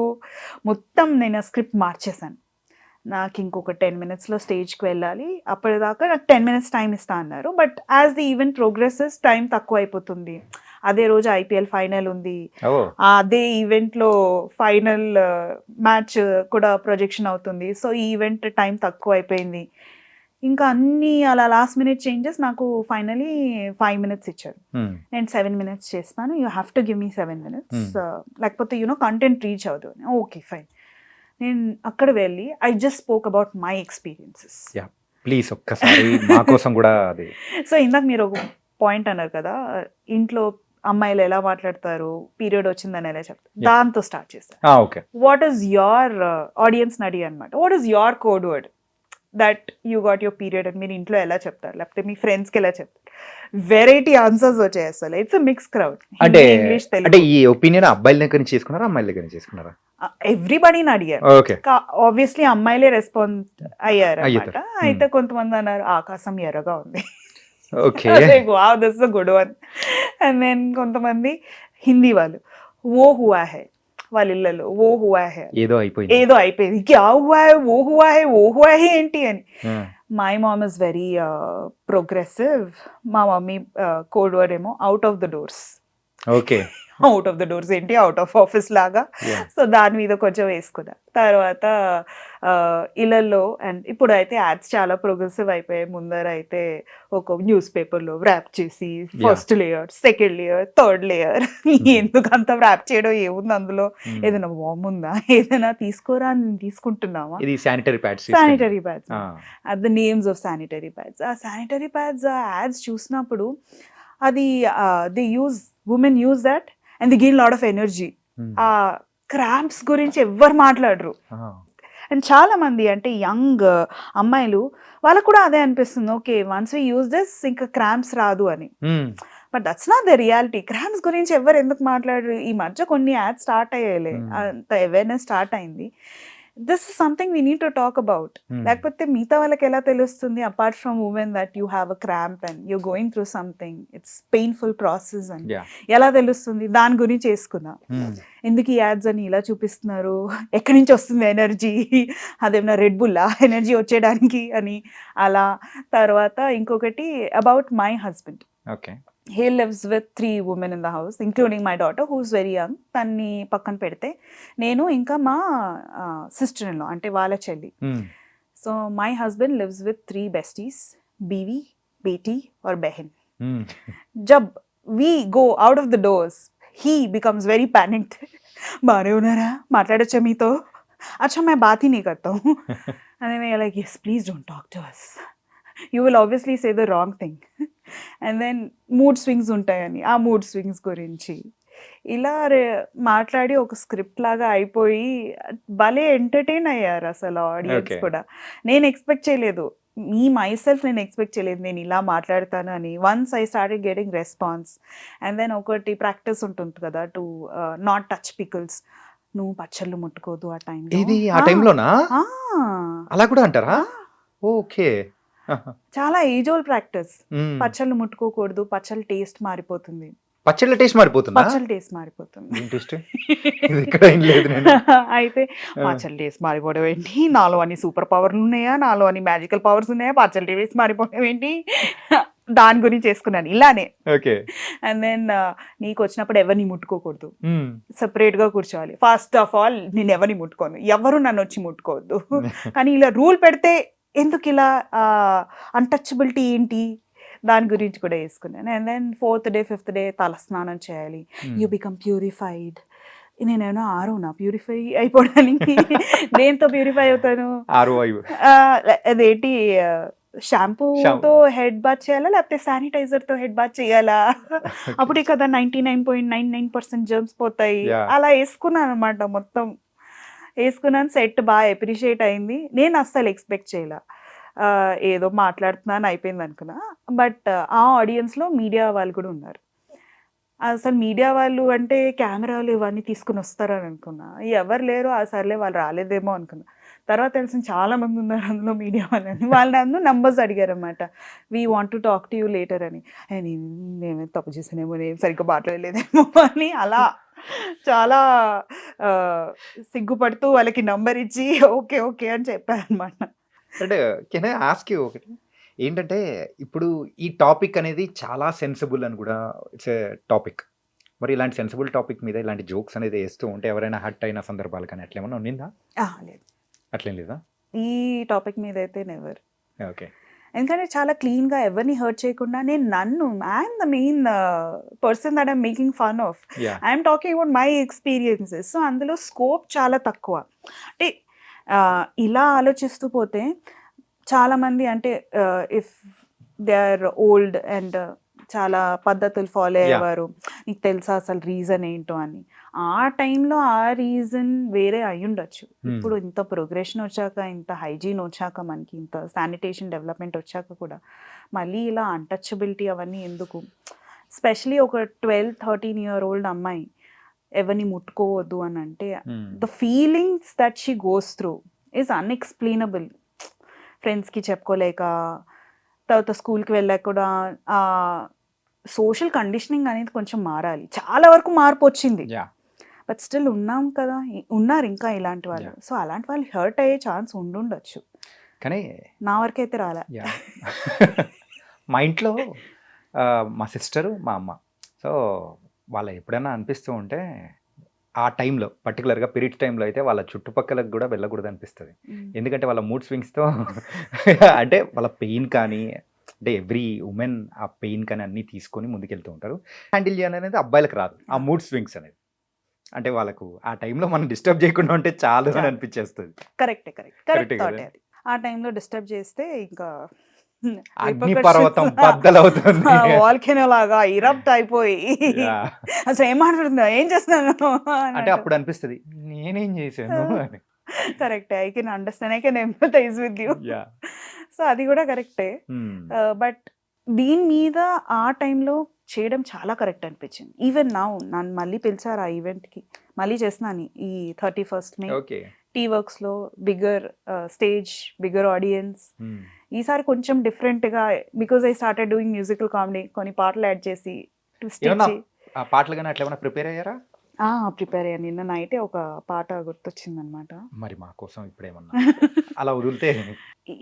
మొత్తం నేను ఆ స్క్రిప్ట్ మార్చేశాను. నాకు ఇంకొక 10 మినిట్స్లో స్టేజ్కి వెళ్ళాలి, అప్పటిదాకా నాకు 10 మినిట్స్ టైం ఇస్తా అన్నారు. But as the event progresses time తక్కువ అయిపోతుంది. అదే రోజు ఐపీఎల్ ఫైనల్ ఉంది, అదే ఈవెంట్లో ఫైనల్ మ్యాచ్ కూడా ప్రొజెక్షన్ అవుతుంది. సో ఈ ఈవెంట్ టైం తక్కువ అయిపోయింది. ఇంకా అన్ని అలా లాస్ట్ మినిట్ చేంజెస్. నాకు ఫైనలీ 5 మినిట్స్ ఇచ్చారు. నేను 7 మినిట్స్ చేస్తాను, you have to give me 7 minutes, లేకపోతే కంటెంట్ రీచ్ అవుతుంది. Okay fine. నేను అక్కడ వెళ్ళి I just spoke about my experiences. Please ఒక్కసారి మా కోసం కూడా అది. సో ఇందాక మీరు ఒక పాయింట్ అన్నారు కదా, ఇంట్లో అమ్మాయిలు ఎలా మాట్లాడతారు, పీరియడ్ వచ్చిందని ఎలా చెప్తారు, దాంతో స్టార్ట్ చేస్తాను. Okay, what is your audience నడి అనమాట, what is your code word that you got your period అని మీరు ఇంట్లో ఎలా చెప్తారు, లేకపోతే మీ ఫ్రెండ్స్కి ఎలా చెప్తారు? వెరైటీ ఆన్సర్స్ వచ్చాయి అసలు. It's mix crowd. అంటే ఈ ఒపీనియన్ అబ్బాయిల దగ్గర నుంచి చేసుకున్నారా, అమ్మాయిల దగ్గర నుంచి చేసుకున్నారా? ఎవ్రీబడీని అడిగారు. ఓకే, ఆబ్వియస్లీ అమ్మాయిలే రెస్పాన్స్ అయ్యారు అనమాట. అయితే కొంతమంది అన్నారు ఆకాశం ఎర్రగా ఉంది, okay, wow this is good one. And then కొంతమంది హిందీ వాళ్ళు, ఓ హువా హై, వాళ్ళ ఇళ్ళలో ఓ హువా హై, ఏదో అయిపోయింది, క్యా హువా హై, ఓ హువా హై ఏంటి అని. My mom is very progressive. మా మమ్మీ కోడ్ వర్డ్ ఏమో out of the doors. Okay, out of the doors ఏంటి, అవుట్ ఆఫ్ ఆఫీస్ లాగా. సో దాని మీద కొంచెం వేసుకున్నా. తర్వాత ఇళ్ళల్లో, అండ్ ఇప్పుడు అయితే యాడ్స్ చాలా ప్రోగ్రెసివ్ అయిపోయాయి. ముందర అయితే ఒక న్యూస్ పేపర్లో ర్యాప్ చేసి first layer, second layer, third layer, ఎందుకు అంత ర్యాప్ చేయడం, ఏముంది అందులో, ఏదైనా బాంబు ఉందా, ఏదైనా తీసుకోరా, తీసుకుంటున్నావా, ఇది sanitary pads at the names of sanitary pads. ఆ శానిటరీ ప్యాడ్స్ యాడ్స్ చూసినప్పుడు అది they use, women use that and the gain lot of energy. ఆ క్రాంప్స్ గురించి ఎవ్వరు మాట్లాడరు. అండ్ చాలా మంది అంటే యంగ్ అమ్మాయిలు వాళ్ళకు కూడా అదే అనిపిస్తుంది, okay once we use this ఇంకా క్రాంప్స్ రాదు అని. But that's not the reality. Cramps గురించి ఎవరు ఎందుకు మాట్లాడరు? ఈ మధ్య కొన్ని యాడ్స్ స్టార్ట్ అయ్యాయి, అంత అవేర్నెస్ స్టార్ట్ అయింది. This is something we need to talk about. లేకపోతే మిగతా వాళ్ళకి ఎలా తెలుస్తుంది, apart from women, that you have a cramp and you going through something, it's painful process అని ఎలా తెలుస్తుంది? దాని గురించి వేసుకుందాం. ఎందుకు ఈ యాడ్స్ అని ఇలా చూపిస్తున్నారు, ఎక్కడి నుంచి వస్తుంది ఎనర్జీ, అదేమన్నా రెడ్ బుల్లా ఎనర్జీ వచ్చేయడానికి అని అలా. తర్వాత ఇంకొకటి about my husband. Okay, he lives with 3 women in the house, including my daughter who's very young. తన్ని పక్కన పెడితే నేను ఇంకా మా సిస్టర్ ఇన్ లా అంటే వాళ్ళ చెల్లి. So my husband lives with 3 besties, బీవీ, బేటీ और बहन. जब we go out of the doors, he becomes very panicked. బానే ఉన్నారా, మాట్లాడొచ్చా మీతో, अच्छा मैं बात ही नहीं करता हूँ. and then we're like, yes please don't talk to us, you will obviously say the wrong thing. And then mood swings ఉంటాయని, ఆ మూడ్ స్వింగ్స్ గురించి ఇలా మాట్లాడి ఒక స్క్రిప్ట్ లాగా అయిపోయి భలే ఎంటర్టైన్ అయ్యారు అసలు ఆడియన్స్ కూడా. నేను ఎక్స్పెక్ట్ చేయలేదు, మై సెల్ఫ్ నేను ఎక్స్పెక్ట్ చేయలేదు నేను ఇలా మాట్లాడతాను అని. Once I started getting response. And then ఒకటి ప్రాక్టీస్ ఉంటుంది కదా, టు నాట్ టచ్ పికల్స్. నువ్వు పచ్చళ్ళు ముట్టుకోదు ఆ టైంలోనా? అలా కూడా అంటారా? ఓకే, చాలా ఏజ్ ఓల్డ్ ప్రాక్టీస్. పచ్చళ్ళు ముట్టుకోకూడదు, పచ్చళ్ళ టేస్ట్ మారిపోతుంది. పచ్చళ్ళ టేస్ట్ మారిపోతుంది. అయితే పచ్చళ్ళ టేస్ట్ మారిపోవడం ఏంటి, నాలో అన్ని సూపర్ పవర్లు ఉన్నాయా, నాలో అన్ని మ్యాజికల్ పవర్స్ ఉన్నాయా, పచ్చళ్ళ టేస్ట్ మారిపోవడం ఏంటి, దాని గురించి చేసుకున్నాను ఇలానే. అండ్ దెన్ నీకు వచ్చినప్పుడు ఎవరిని ముట్టుకోకూడదు, సెపరేట్ గా కూర్చోవాలి. ఫస్ట్ ఆఫ్ ఆల్ నేను ఎవరిని ముట్టుకోను, ఎవరు నన్ను వచ్చి ముట్టుకోవద్దు. కానీ ఇలా రూల్ పెడితే ఎందుకు ఇలా అన్టచబిలిటీ ఏంటి, దాని గురించి కూడా వేసుకున్నాను. And then 4th day 5th day తల స్నానం చేయాలి, యూ బికమ్ ప్యూరిఫైడ్. నేనేమో ఆరోనా ప్యూరిఫై అయిపోవడానికి? దేంతో ప్యూరిఫై అవుతాను? అదేంటి, షాంపూతో హెడ్ బాత్ చేయాలా, లేకపోతే శానిటైజర్ తో హెడ్ బాత్ చేయాలా? అప్పుడే కదా 99.99% జర్మ్స్ పోతాయి. అలా వేసుకున్నాను అనమాట. మొత్తం వేసుకున్నాను, సెట్ బాగా అప్రిషియేట్ అయింది. నేను అస్సలు ఎక్స్పెక్ట్ చేయలే, ఏదో మాట్లాడుతున్నాను అయిపోయింది అనుకున్నా. బట్ ఆ ఆడియన్స్లో మీడియా వాళ్ళు కూడా ఉన్నారు. అసలు మీడియా వాళ్ళు అంటే కెమెరాలు ఇవన్నీ తీసుకుని వస్తారని అనుకున్నా, ఎవరు లేరు. సర్లే వాళ్ళు రాలేదేమో అనుకున్నా. తర్వాత తెలిసిన చాలా మంది ఉన్నారు అందులో మీడియా వాళ్ళని. వాళ్ళు నన్ను నంబర్స్ అడిగారు అనమాట. We want to talk to you later అని. నేనే తప్పు చేసానేమో, నేను సరిగ్గా మాట్లాడలేదేమో అని అలా చాలా సిగ్గుపడుతూ వాళ్ళకి నంబర్ ఇచ్చి ఓకే ఓకే అని చెప్పాను అనమాట. అంటే కెన్ ఐ ఆస్క్ యూ ఒకటి ఏంటంటే ఇప్పుడు ఈ టాపిక్ అనేది చాలా సెన్సిబుల్ అని కూడా ఇట్స్ ఏ టాపిక్. మరి ఇలాంటి సెన్సిబుల్ టాపిక్ మీద ఇలాంటి జోక్స్ అనేది వేస్తూ ఉంటే ఎవరైనా హర్ట్ అయిన సందర్భాలు కానీ అట్లా ఏమన్నా ఉన్నిందా? లేదు, అట్లేం లేదా? ఈ టాపిక్ మీద అయితే నెవర్. ఓకే. ఎందుకంటే చాలా క్లీన్గా ఎవరిని హర్ట్ చేయకుండా నన్ను I'm the main person that I'm making fun of. Yeah. I'm talking about my experiences. So అందులో స్కోప్ చాలా తక్కువ. అంటే ఇలా ఆలోచిస్తూ పోతే చాలామంది అంటే if they are old and చాలా పద్ధతులు ఫాలో అయ్యేవారు, నీకు తెలుసా అసలు రీజన్ ఏంటో అని. ఆ టైంలో ఆ రీజన్ వేరే అయి ఉండొచ్చు. ఇప్పుడు ఇంత ప్రోగ్రెషన్ వచ్చాక, ఇంత హైజీన్ వచ్చాక, మనకి ఇంత శానిటేషన్ డెవలప్మెంట్ వచ్చాక కూడా మళ్ళీ ఇలా అన్టచబిలిటీ అవన్నీ ఎందుకు? స్పెషలీ ఒక 12-13 year old అమ్మాయి ఎవరిని ముట్టుకోవద్దు అని అంటే the feelings that she goes through is unexplainable. ఫ్రెండ్స్కి చెప్పుకోలేక, తర్వాత స్కూల్కి వెళ్ళాక కూడా సోషల్ కండిషనింగ్ అనేది కొంచెం మారాలి. చాలా వరకు మార్పు వచ్చింది, యా. బట్ స్టిల్ ఉన్నాం కదా, ఉన్నారు ఇంకా ఇలాంటి వాళ్ళు. సో అలాంటి వాళ్ళు హర్ట్ అయ్యే ఛాన్స్ ఉండుండొచ్చు, కానీ నా వరకైతే రాలే. యా. మా ఇంట్లో మా సిస్టరు, మా అమ్మ, సో వాళ్ళు ఎప్పుడైనా అనిపిస్తూ ఉంటే ఆ టైంలో పర్టికులర్గా పీరియడ్స్ టైంలో అయితే వాళ్ళ చుట్టుపక్కలకు కూడా వెళ్ళకూడదు అనిపిస్తుంది. ఎందుకంటే వాళ్ళ మూడ్ స్వింగ్స్తో అంటే వాళ్ళ పెయిన్ కానీ, అంటే ఎవ్రీ ఉమెన్ ఆ పెయిన్ కానీ అన్నీ తీసుకొని ముందుకెళ్తూ ఉంటారు. హ్యాండిల్ చేయాలనేది అబ్బాయిలకు రాదు, ఆ మూడ్ స్వింగ్స్ అనేది. అంటే వాళ్ళకు ఆ టైంలో మనం డిస్టర్బ్ చేయకుండా ఉంటే చాలు అని అనిపించేస్తుంది. కరెక్ట్ కరెక్టే థాట్ కదా. అది. ఆ టైంలో డిస్టర్బ్ చేస్తే ఇంకా అగ్నిపర్వతం బద్దలవుతుంది. వాల్కెనో లాగా ఇరప్ట్ అయిపోయి యా. అసలు ఏం మాట్లాడుతుందా, ఏం చేస్తున్నాను అంటే అప్పుడు అనిపిస్తుంది నేనేం చేశాను అని. కరెక్టే, I can understand, I can empathise with you. Yeah. So అది కూడా కరెక్టే. బట్ దీని మీద ఆ టైంలో చేయడం చాలా కరెక్ట్ అనిపించింది. ఈవెన్ నౌ నన్ను మళ్ళీ పిలిచారు ఆ ఈవెంట్కి, మళ్ళీ చేస్తున్నాను ఈ 31st May ఓకే. టీ వర్క్స్లో. Bigger stage, bigger audience. ఈసారి కొంచెం డిఫరెంట్గా, because I started doing musical comedy, కొన్ని పాటలు యాడ్ చేసి ట్విస్ట్ ఏమన్నా ఇచ్చి. ఆ పాటలు కానీ అట్లా ఏమైనా ప్రిపేర్ అయ్యారా? ప్రిపేర్ అయ్యాను. నిన్న నైటే ఒక పాట గుర్తొచ్చిందనమాట. మరి మా కోసం ఇప్పుడేమన్నా అలా వదిలితే.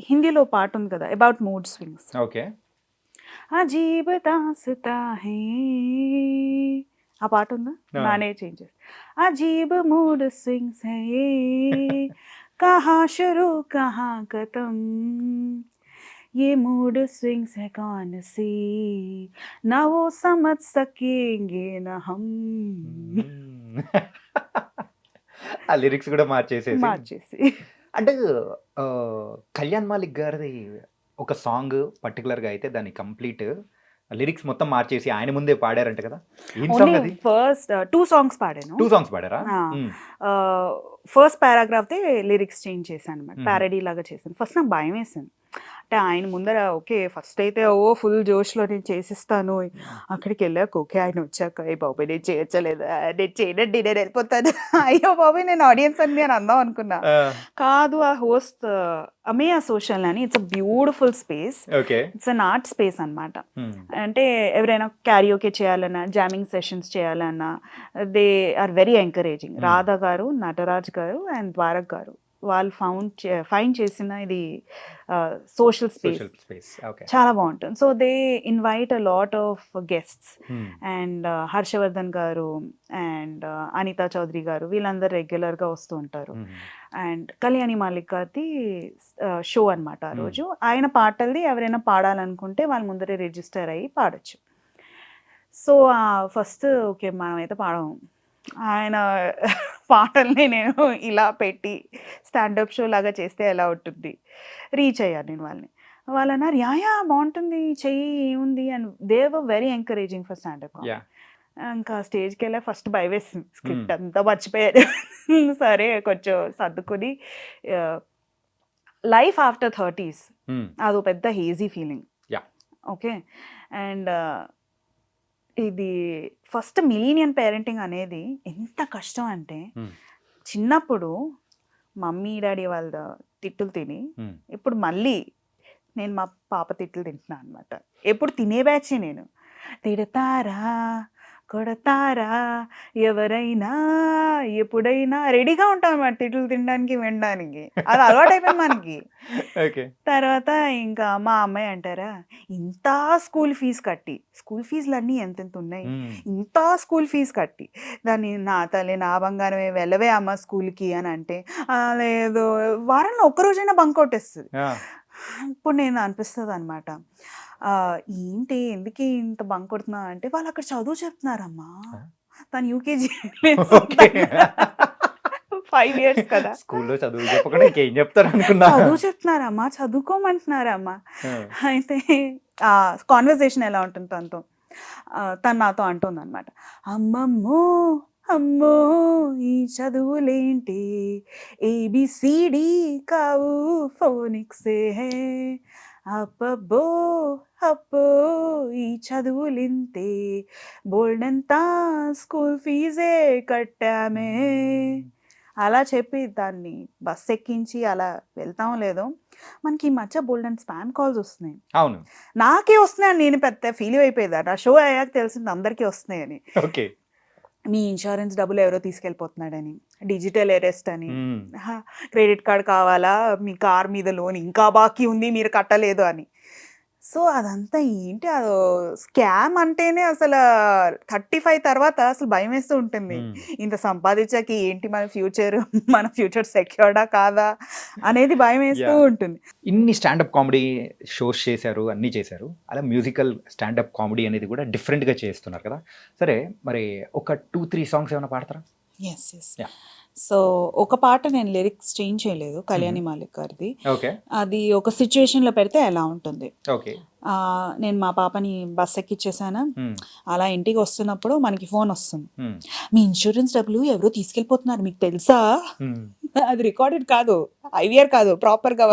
హిందీలో పాట ఉంది కదా అబౌట్ మూడ్ స్వింగ్స్. ఓకే. అజీబ్ దాస్తా హై, ఆ పాట ఉందా? నానే చేంజ్ చేసి అజీబ్ మూడ్ స్వింగ్స్ హై, కహా షురూ కహా ఖతం, ये मूड स्विंग्स है कौन सी, ना वो समझ सकेंगे ना हम. ఆ లిరిక్స్ కూడా మార్చేసేసి. అంటే కళ్యాణ్ మాలిక్ గారిది ఒక సాంగ్ పర్టికులర్గా అయితే దాని కంప్లీట్ లిరిక్స్ మొత్తం మార్చేసి ఆయన ముందే పాడారంట కదా. ఏం సాంగ్ అది? ఫస్ట్ 2 songs పాడాను. 2 songs పాడారా? ఫస్ట్ పారాగ్రాఫ్ దే లిరిక్స్ చేంజ్ చేశాను అనమాట, ప్యారడీ లాగా చేశాను. ఫస్ట్ నాకు భయం వేసింది, అంటే ఆయన ముందర ఓకే ఫస్ట్ అయితే ఫుల్ జోష్లో నేను చేసిస్తాను, అక్కడికి వెళ్ళాక ఓకే ఆయన వచ్చాక ఏ బాబాయ్ నేను చేయొచ్చలేదా, నేను చేయనండి నేను వెళ్ళిపోతాను, అయ్యో బాబాయ్ నేను ఆడియన్స్ అని నేను అందాం అనుకున్నా. కాదు, ఆ హోస్ట్ అమేయా సోషల్ అని, it's a beautiful space, it's an art space అనమాట. అంటే ఎవరైనా క్యారియోకే చేయాలన్నా, జామింగ్ సెషన్స్ చేయాలన్నా they are very encouraging. Radha garu, Nataraj గారు అండ్ ద్వారక్ గారు వాళ్ళు ఫైండ్ చేసిన ఇది సోషల్ స్పేస్ చాలా బాగుంటుంది. So they invite a lot of guests and Harshavardhan garu and Anita Chowdary గారు వీళ్ళందరూ రెగ్యులర్గా వస్తూ ఉంటారు. అండ్ కళ్యాణి మాలిక్ గారిది షో అనమాట ఆ రోజు. ఆయన పాటలది ఎవరైనా పాడాలనుకుంటే వాళ్ళ ముందరే రిజిస్టర్ అయ్యి పాడొచ్చు. సో ఫస్ట్ ఓకే మనమైతే పాడము, ఆయన పాటల్ని నేను ఇలా పెట్టి స్టాండప్ షో లాగా చేస్తే ఎలా ఉంటుంది, రీచ్ అయ్యాను నేను వాళ్ళని. వాళ్ళు అన్నారు యా బాగుంటుంది చెయ్యి ఏముంది and they were very encouraging for standup. ఇంకా స్టేజ్కి వెళ్ళా ఫస్ట్ భయం వేసింది, స్క్రిప్ట్ అంతా మర్చిపోయారు. సరే కొంచెం సర్దుకొని, లైఫ్ ఆఫ్టర్ 30s అదో పెద్ద హేజీ ఫీలింగ్. ఓకే, అండ్ ఇది ఫస్ట్ మిలీనియన్ పేరెంటింగ్ అనేది ఎంత కష్టం అంటే, చిన్నప్పుడు మమ్మీ డాడీ వాళ్ళ తిట్టులు తిని ఉమ్. ఇప్పుడు మళ్ళీ నేను మా పాప తిట్లు తింటున్నాను అనమాట. ఎప్పుడు తినే బ్యాచే నేను. తిడతారా కొడతారా ఎవరైనా ఎప్పుడైనా రెడీగా ఉంటాం అన్నమాట తిట్లు తినడానికి వినడానికి. అది అలవాటైపోయింది మనకి. ఓకే. తర్వాత ఇంకా మా అమ్మాయి అంటారా, ఇంత స్కూల్ ఫీజు కట్టి, స్కూల్ ఫీజులు అన్నీ ఎంతెంత ఉన్నాయి, ఉమ్. ఇంత స్కూల్ ఫీజు కట్టి దాన్ని నా తల్లి నా బంగారమే వెళ్ళవే అమ్మ స్కూల్కి అని అంటే, "ఆ, లేదు వారంలో ఒక్కరోజైనా బంక్ కొట్టేస్తుంది." ఆ. ఇప్పుడు నేను అనిపిస్తుంది అనమాట, ఏంటి ఎందుకు ఇంత బంక్ కొడుతున్నా అంటే, వాళ్ళు అక్కడ చదువు చెప్తున్నారమ్మా. ఆ. తను యూకేజీ ఓకే. 5 years కదా. స్కూల్లో చదువు చెప్పకుండా ఇంకేం చెప్తారు అనుకున్నా. చదువు చెప్తున్నారమ్మా, చదువుకోమంటున్నారమ్మా. ఆ. అయితే కాన్వర్జేషన్ ఎలా ఉంటుంది తనతో, తను నాతో అంటుంది అనమాట, అమ్మమ్మో అమ్మో ఈ చదువులేంటి, ఏబిసిడి కావు ఫోనిక్సే హే, అబ్బబ్బో అబ్బో ఈ చదువులింతే, బోల్డంతా స్కూల్ ఫీజే కట్టామే. అలా చెప్పి దాన్ని బస్ ఎక్కించి అలా వెళ్తాం లేదో, మనకి ఈ మధ్య బోల్డెన్ స్పామ్ కాల్స్ వస్తున్నాయి. అవును. నాకే వస్తున్నాయని నేను పెద్ద ఫీల్ అయిపోయేదా, నా షో అయ్యాక తెలిసింది అందరికీ వస్తున్నాయని. ఓకే. మీ ఇన్సూరెన్స్ డబ్బులు ఎవరో తీసుకెళ్ళిపోతున్నాడని, డిజిటల్ అరెస్ట్ అని, ఉమ్. క్రెడిట్ కార్డ్ కావాలా, మీ కార్ మీద లోన్ ఇంకా బాకీ ఉంది మీరు కట్టలేదు అని. సో అదంతా ఏంటి, అదో స్కామ్ అంటేనే అసలు 35 తర్వాత అసలు భయం వేస్తూ ఉంటుంది. ఉమ్. ఇంత సంపాదించాక ఏంటి మన ఫ్యూచర్ సెక్యూర్డా కాదా అనేది భయం వేస్తూ Yeah. ఉంటుంది. ఇన్ని స్టాండప్ కామెడీ షోస్ చేశారు, అన్నీ చేశారు. అలా మ్యూజికల్ స్టాండప్ కామెడీ అనేది కూడా డిఫరెంట్గా చేస్తున్నారు కదా. సరే, మరి ఒక 2-3 సాంగ్స్ ఏమైనా పాడతారా? Yes yes. Yeah. సో ఒక పాట నేను లిరిక్స్ చేంజ్ చేయలేదు, కళ్యాణి మాలిక్ గారిది. ఓకే. అది ఒక సిచ్యువేషన్లో పెడితే ఎలా ఉంటుంది. ఓకే. నేను మా పాపని బస్ ఎక్కిచ్చేసాను, అలా ఇంటికి వస్తున్నప్పుడు మనకి ఫోన్ వస్తుంది, మీ ఇన్సూరెన్స్ డబ్బులు ఎవరో తీసుకెళ్ళిపోతున్నారు మీకు తెలుసా. అది రికార్డెడ్ కాదు, ఐవిఆర్ కాదు, ప్రాపర్గా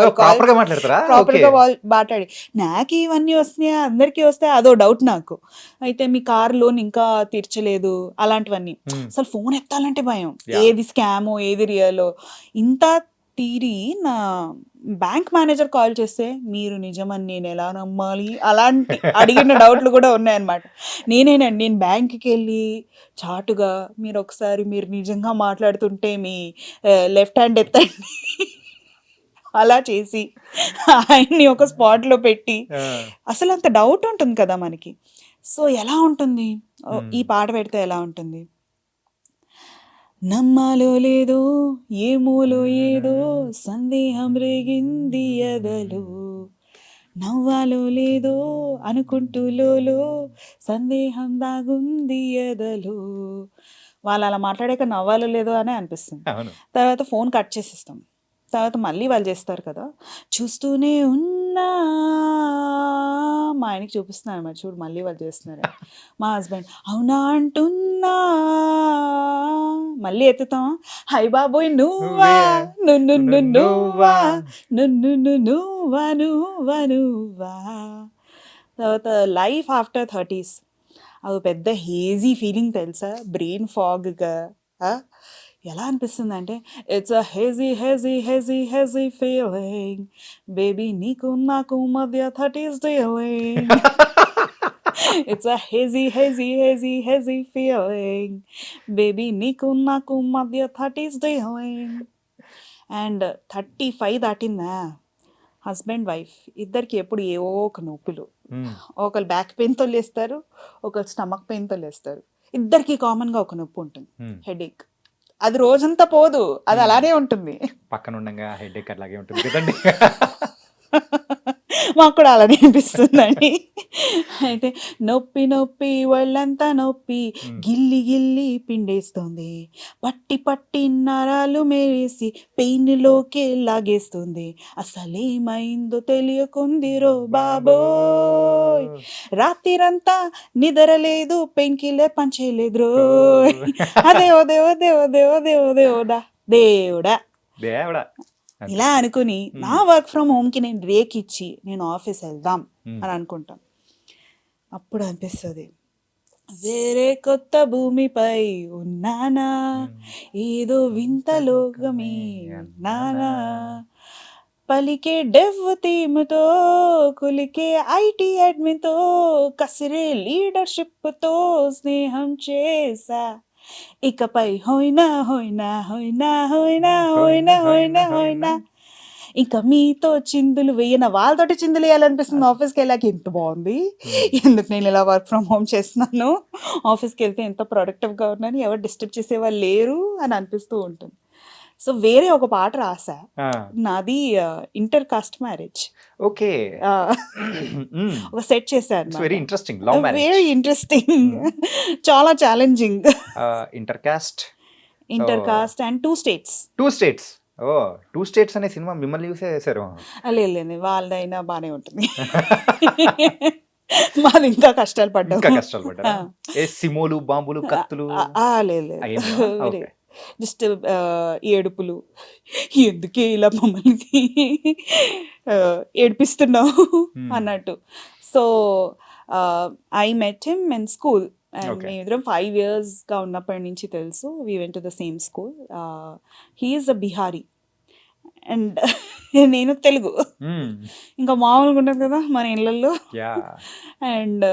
మాట్లాడతారా? ప్రాపర్గా మాట్లాడి, నాకు ఇవన్నీ వస్తున్నాయా అందరికీ వస్తాయి అదో డౌట్ నాకు. అయితే మీ కార్ లోన్ ఇంకా తీర్చలేదు అలాంటివన్నీ. అసలు ఫోన్ ఎత్తాలంటే భయం, ఏది స్కామో ఏది రియలో. ఇంత తీరి నా బ్యాంక్ మేనేజర్ కాల్ చేస్తే, మీరు నిజమని నేను ఎలా నమ్మాలి అలాంటి అడిగిన డౌట్లు కూడా ఉన్నాయన్నమాట. నేనేనండి, నేను బ్యాంక్కి వెళ్ళి చాటుగా మీరు నిజంగా మాట్లాడుతుంటే మీ లెఫ్ట్ హ్యాండ్ ఎత్తండి అలా చేసి ఆయన్ని ఒక స్పాట్లో పెట్టి, అసలు అంత డౌట్ ఉంటుంది కదా మనకి. సో ఎలా ఉంటుంది ఈ పాట పెడితే ఎలా ఉంటుంది, నమ్మాలో లేదో ఏమోలో ఏదో సందేహం రేగింది ఎదలో, నవ్వాలో లేదో అనుకుంటూ లోలో సందేహం దాగుంది ఎదలో. వాళ్ళు అలా మాట్లాడాక నవ్వాలో లేదో అనే అనిపిస్తుంది. తర్వాత ఫోన్ కట్ చేసేస్తాం, తర్వాత మళ్ళీ వాళ్ళు చేస్తారు కదా, చూస్తూనే ఉన్నా, మా ఆయనకి చూపిస్తున్నాను మరి చూడు మళ్ళీ వాళ్ళు చేస్తున్నారు. మా హస్బెండ్ అవునా అంటున్నా, మళ్ళీ ఎత్తుతాం, హై బాబోయ్ నువ్వా నువ్వా నువ్వా. తర్వాత లైఫ్ ఆఫ్టర్ 30s, అది పెద్ద హేజీ ఫీలింగ్ తెలుసా, బ్రెయిన్ ఫాగ్గా. ఎలా అనిపిస్తుంది అంటే, it's a hazy hazy hazy hazy feeling baby నీకు నాకు మధ్య 30s dealing. It's a hazy hazy hazy hazy feeling baby నీకు నాకు మధ్య 30s డీలింగ్. అండ్ 35 దాటిందా, హస్బెండ్ వైఫ్ ఇద్దరికి ఎప్పుడు ఏవో ఒక నొప్పులు, ఒకళ్ళు బ్యాక్ పెయిన్తో లేస్తారు, ఒకళ్ళు స్టమక్ పెయిన్తో లేస్తారు. ఇద్దరికి కామన్గా ఒక నొప్పి ఉంటుంది, హెడేక్. అది రోజంతా పోదు, అది అలానే ఉంటుంది. పక్కన ఉండగా హెడేక్ అలాగే ఉంటుంది కదండి. మాకు కూడా అలానే అనిపిస్తుందండి. అయితే నొప్పి నొప్పి ఒళ్ళంతా నొప్పి గిల్లి గిల్లి పిండేస్తుంది, పట్టి పట్టి నరాలు మేరేసి పెయిన్లోకే లాగేస్తుంది, అసలేమైందో తెలియకుందిరో బాబోయ్, రాత్రిరంతా నిద్రలేదు పెయిన్ కిల్లర్ పనిచేయలేదు రో, అదేవో దేవో దేవో దేవో దేవో దేవుడా దేవుడా దేవుడా. ఇలా అనుకుని నా వర్క్ ఫ్రమ్ హోమ్కి నేను బ్రేక్ ఇచ్చి నేను ఆఫీస్ వెళ్దాం అని అనుకుంటాం. అప్పుడు అనిపిస్తుంది వేరే కొత్త భూమిపై ఉన్నానా, ఏదో వింత లోకమే ఉన్నానా, పలికే డెవ్ థీమ్‌తో, కులికే ఐటీ అడ్మిన్‌తో, కసిరే లీడర్‌షిప్‌తో స్నేహం చేశా. ఇకపై హోయినా హోయినా హోయినా హోయినా హోయినా హోయినా హోయినా ఇంకా మీతో చిందులు వేయన, వాళ్ళతోటి చిందులు వేయాలనిపిస్తుంది ఆఫీస్కి వెళ్ళాక. ఎంత బాగుంది, ఎందుకు నేను ఇలా వర్క్ ఫ్రమ్ హోమ్ చేస్తున్నాను, ఆఫీస్కి వెళ్తే ఎంత ప్రొడక్టివ్గా ఉన్నాను, ఎవరు డిస్టర్బ్ చేసేవాళ్ళు లేరు అని అనిపిస్తూ ఉంటుంది. సో వేరే ఒక పాట రాసా, నాది ఇంటర్ కాస్ట్ మ్యారేజ్. ఓకే. ఒక సెట్ చేశాను, very interesting love very marriage. Interesting, చాలా challenging. Inter caste, inter caste and 2 states. 2 states. ఓ 2 స్టేట్స్ అనే సినిమా మిమ్మల్ని చూసే చేశారు. లేదు వాళ్ళదైనా బాగానే ఉంటుంది. మాది ఇంకా కష్టాలు ఇంకా పడ్డాము. కష్టాలు పడ్డారా? ఏ సిమోలు, బాంబులు, కత్తులు లేదు అయ్యేం లేవా? ఓకే. జస్ట్ ఏడుపులు, ఎందుకే ఇలా మమ్మల్ని ఏడిపిస్తున్నావు అన్నట్టు. So I met him in school and Okay. మేమిద్దరం 5 yearsగా ఉన్నప్పటి నుంచి తెలుసు. We went to the same school. He is a Bihari and నేను తెలుగు. ఇంకా మామూలుగా ఉండదు కదా మన ఇళ్ళల్లో. యా. అండ్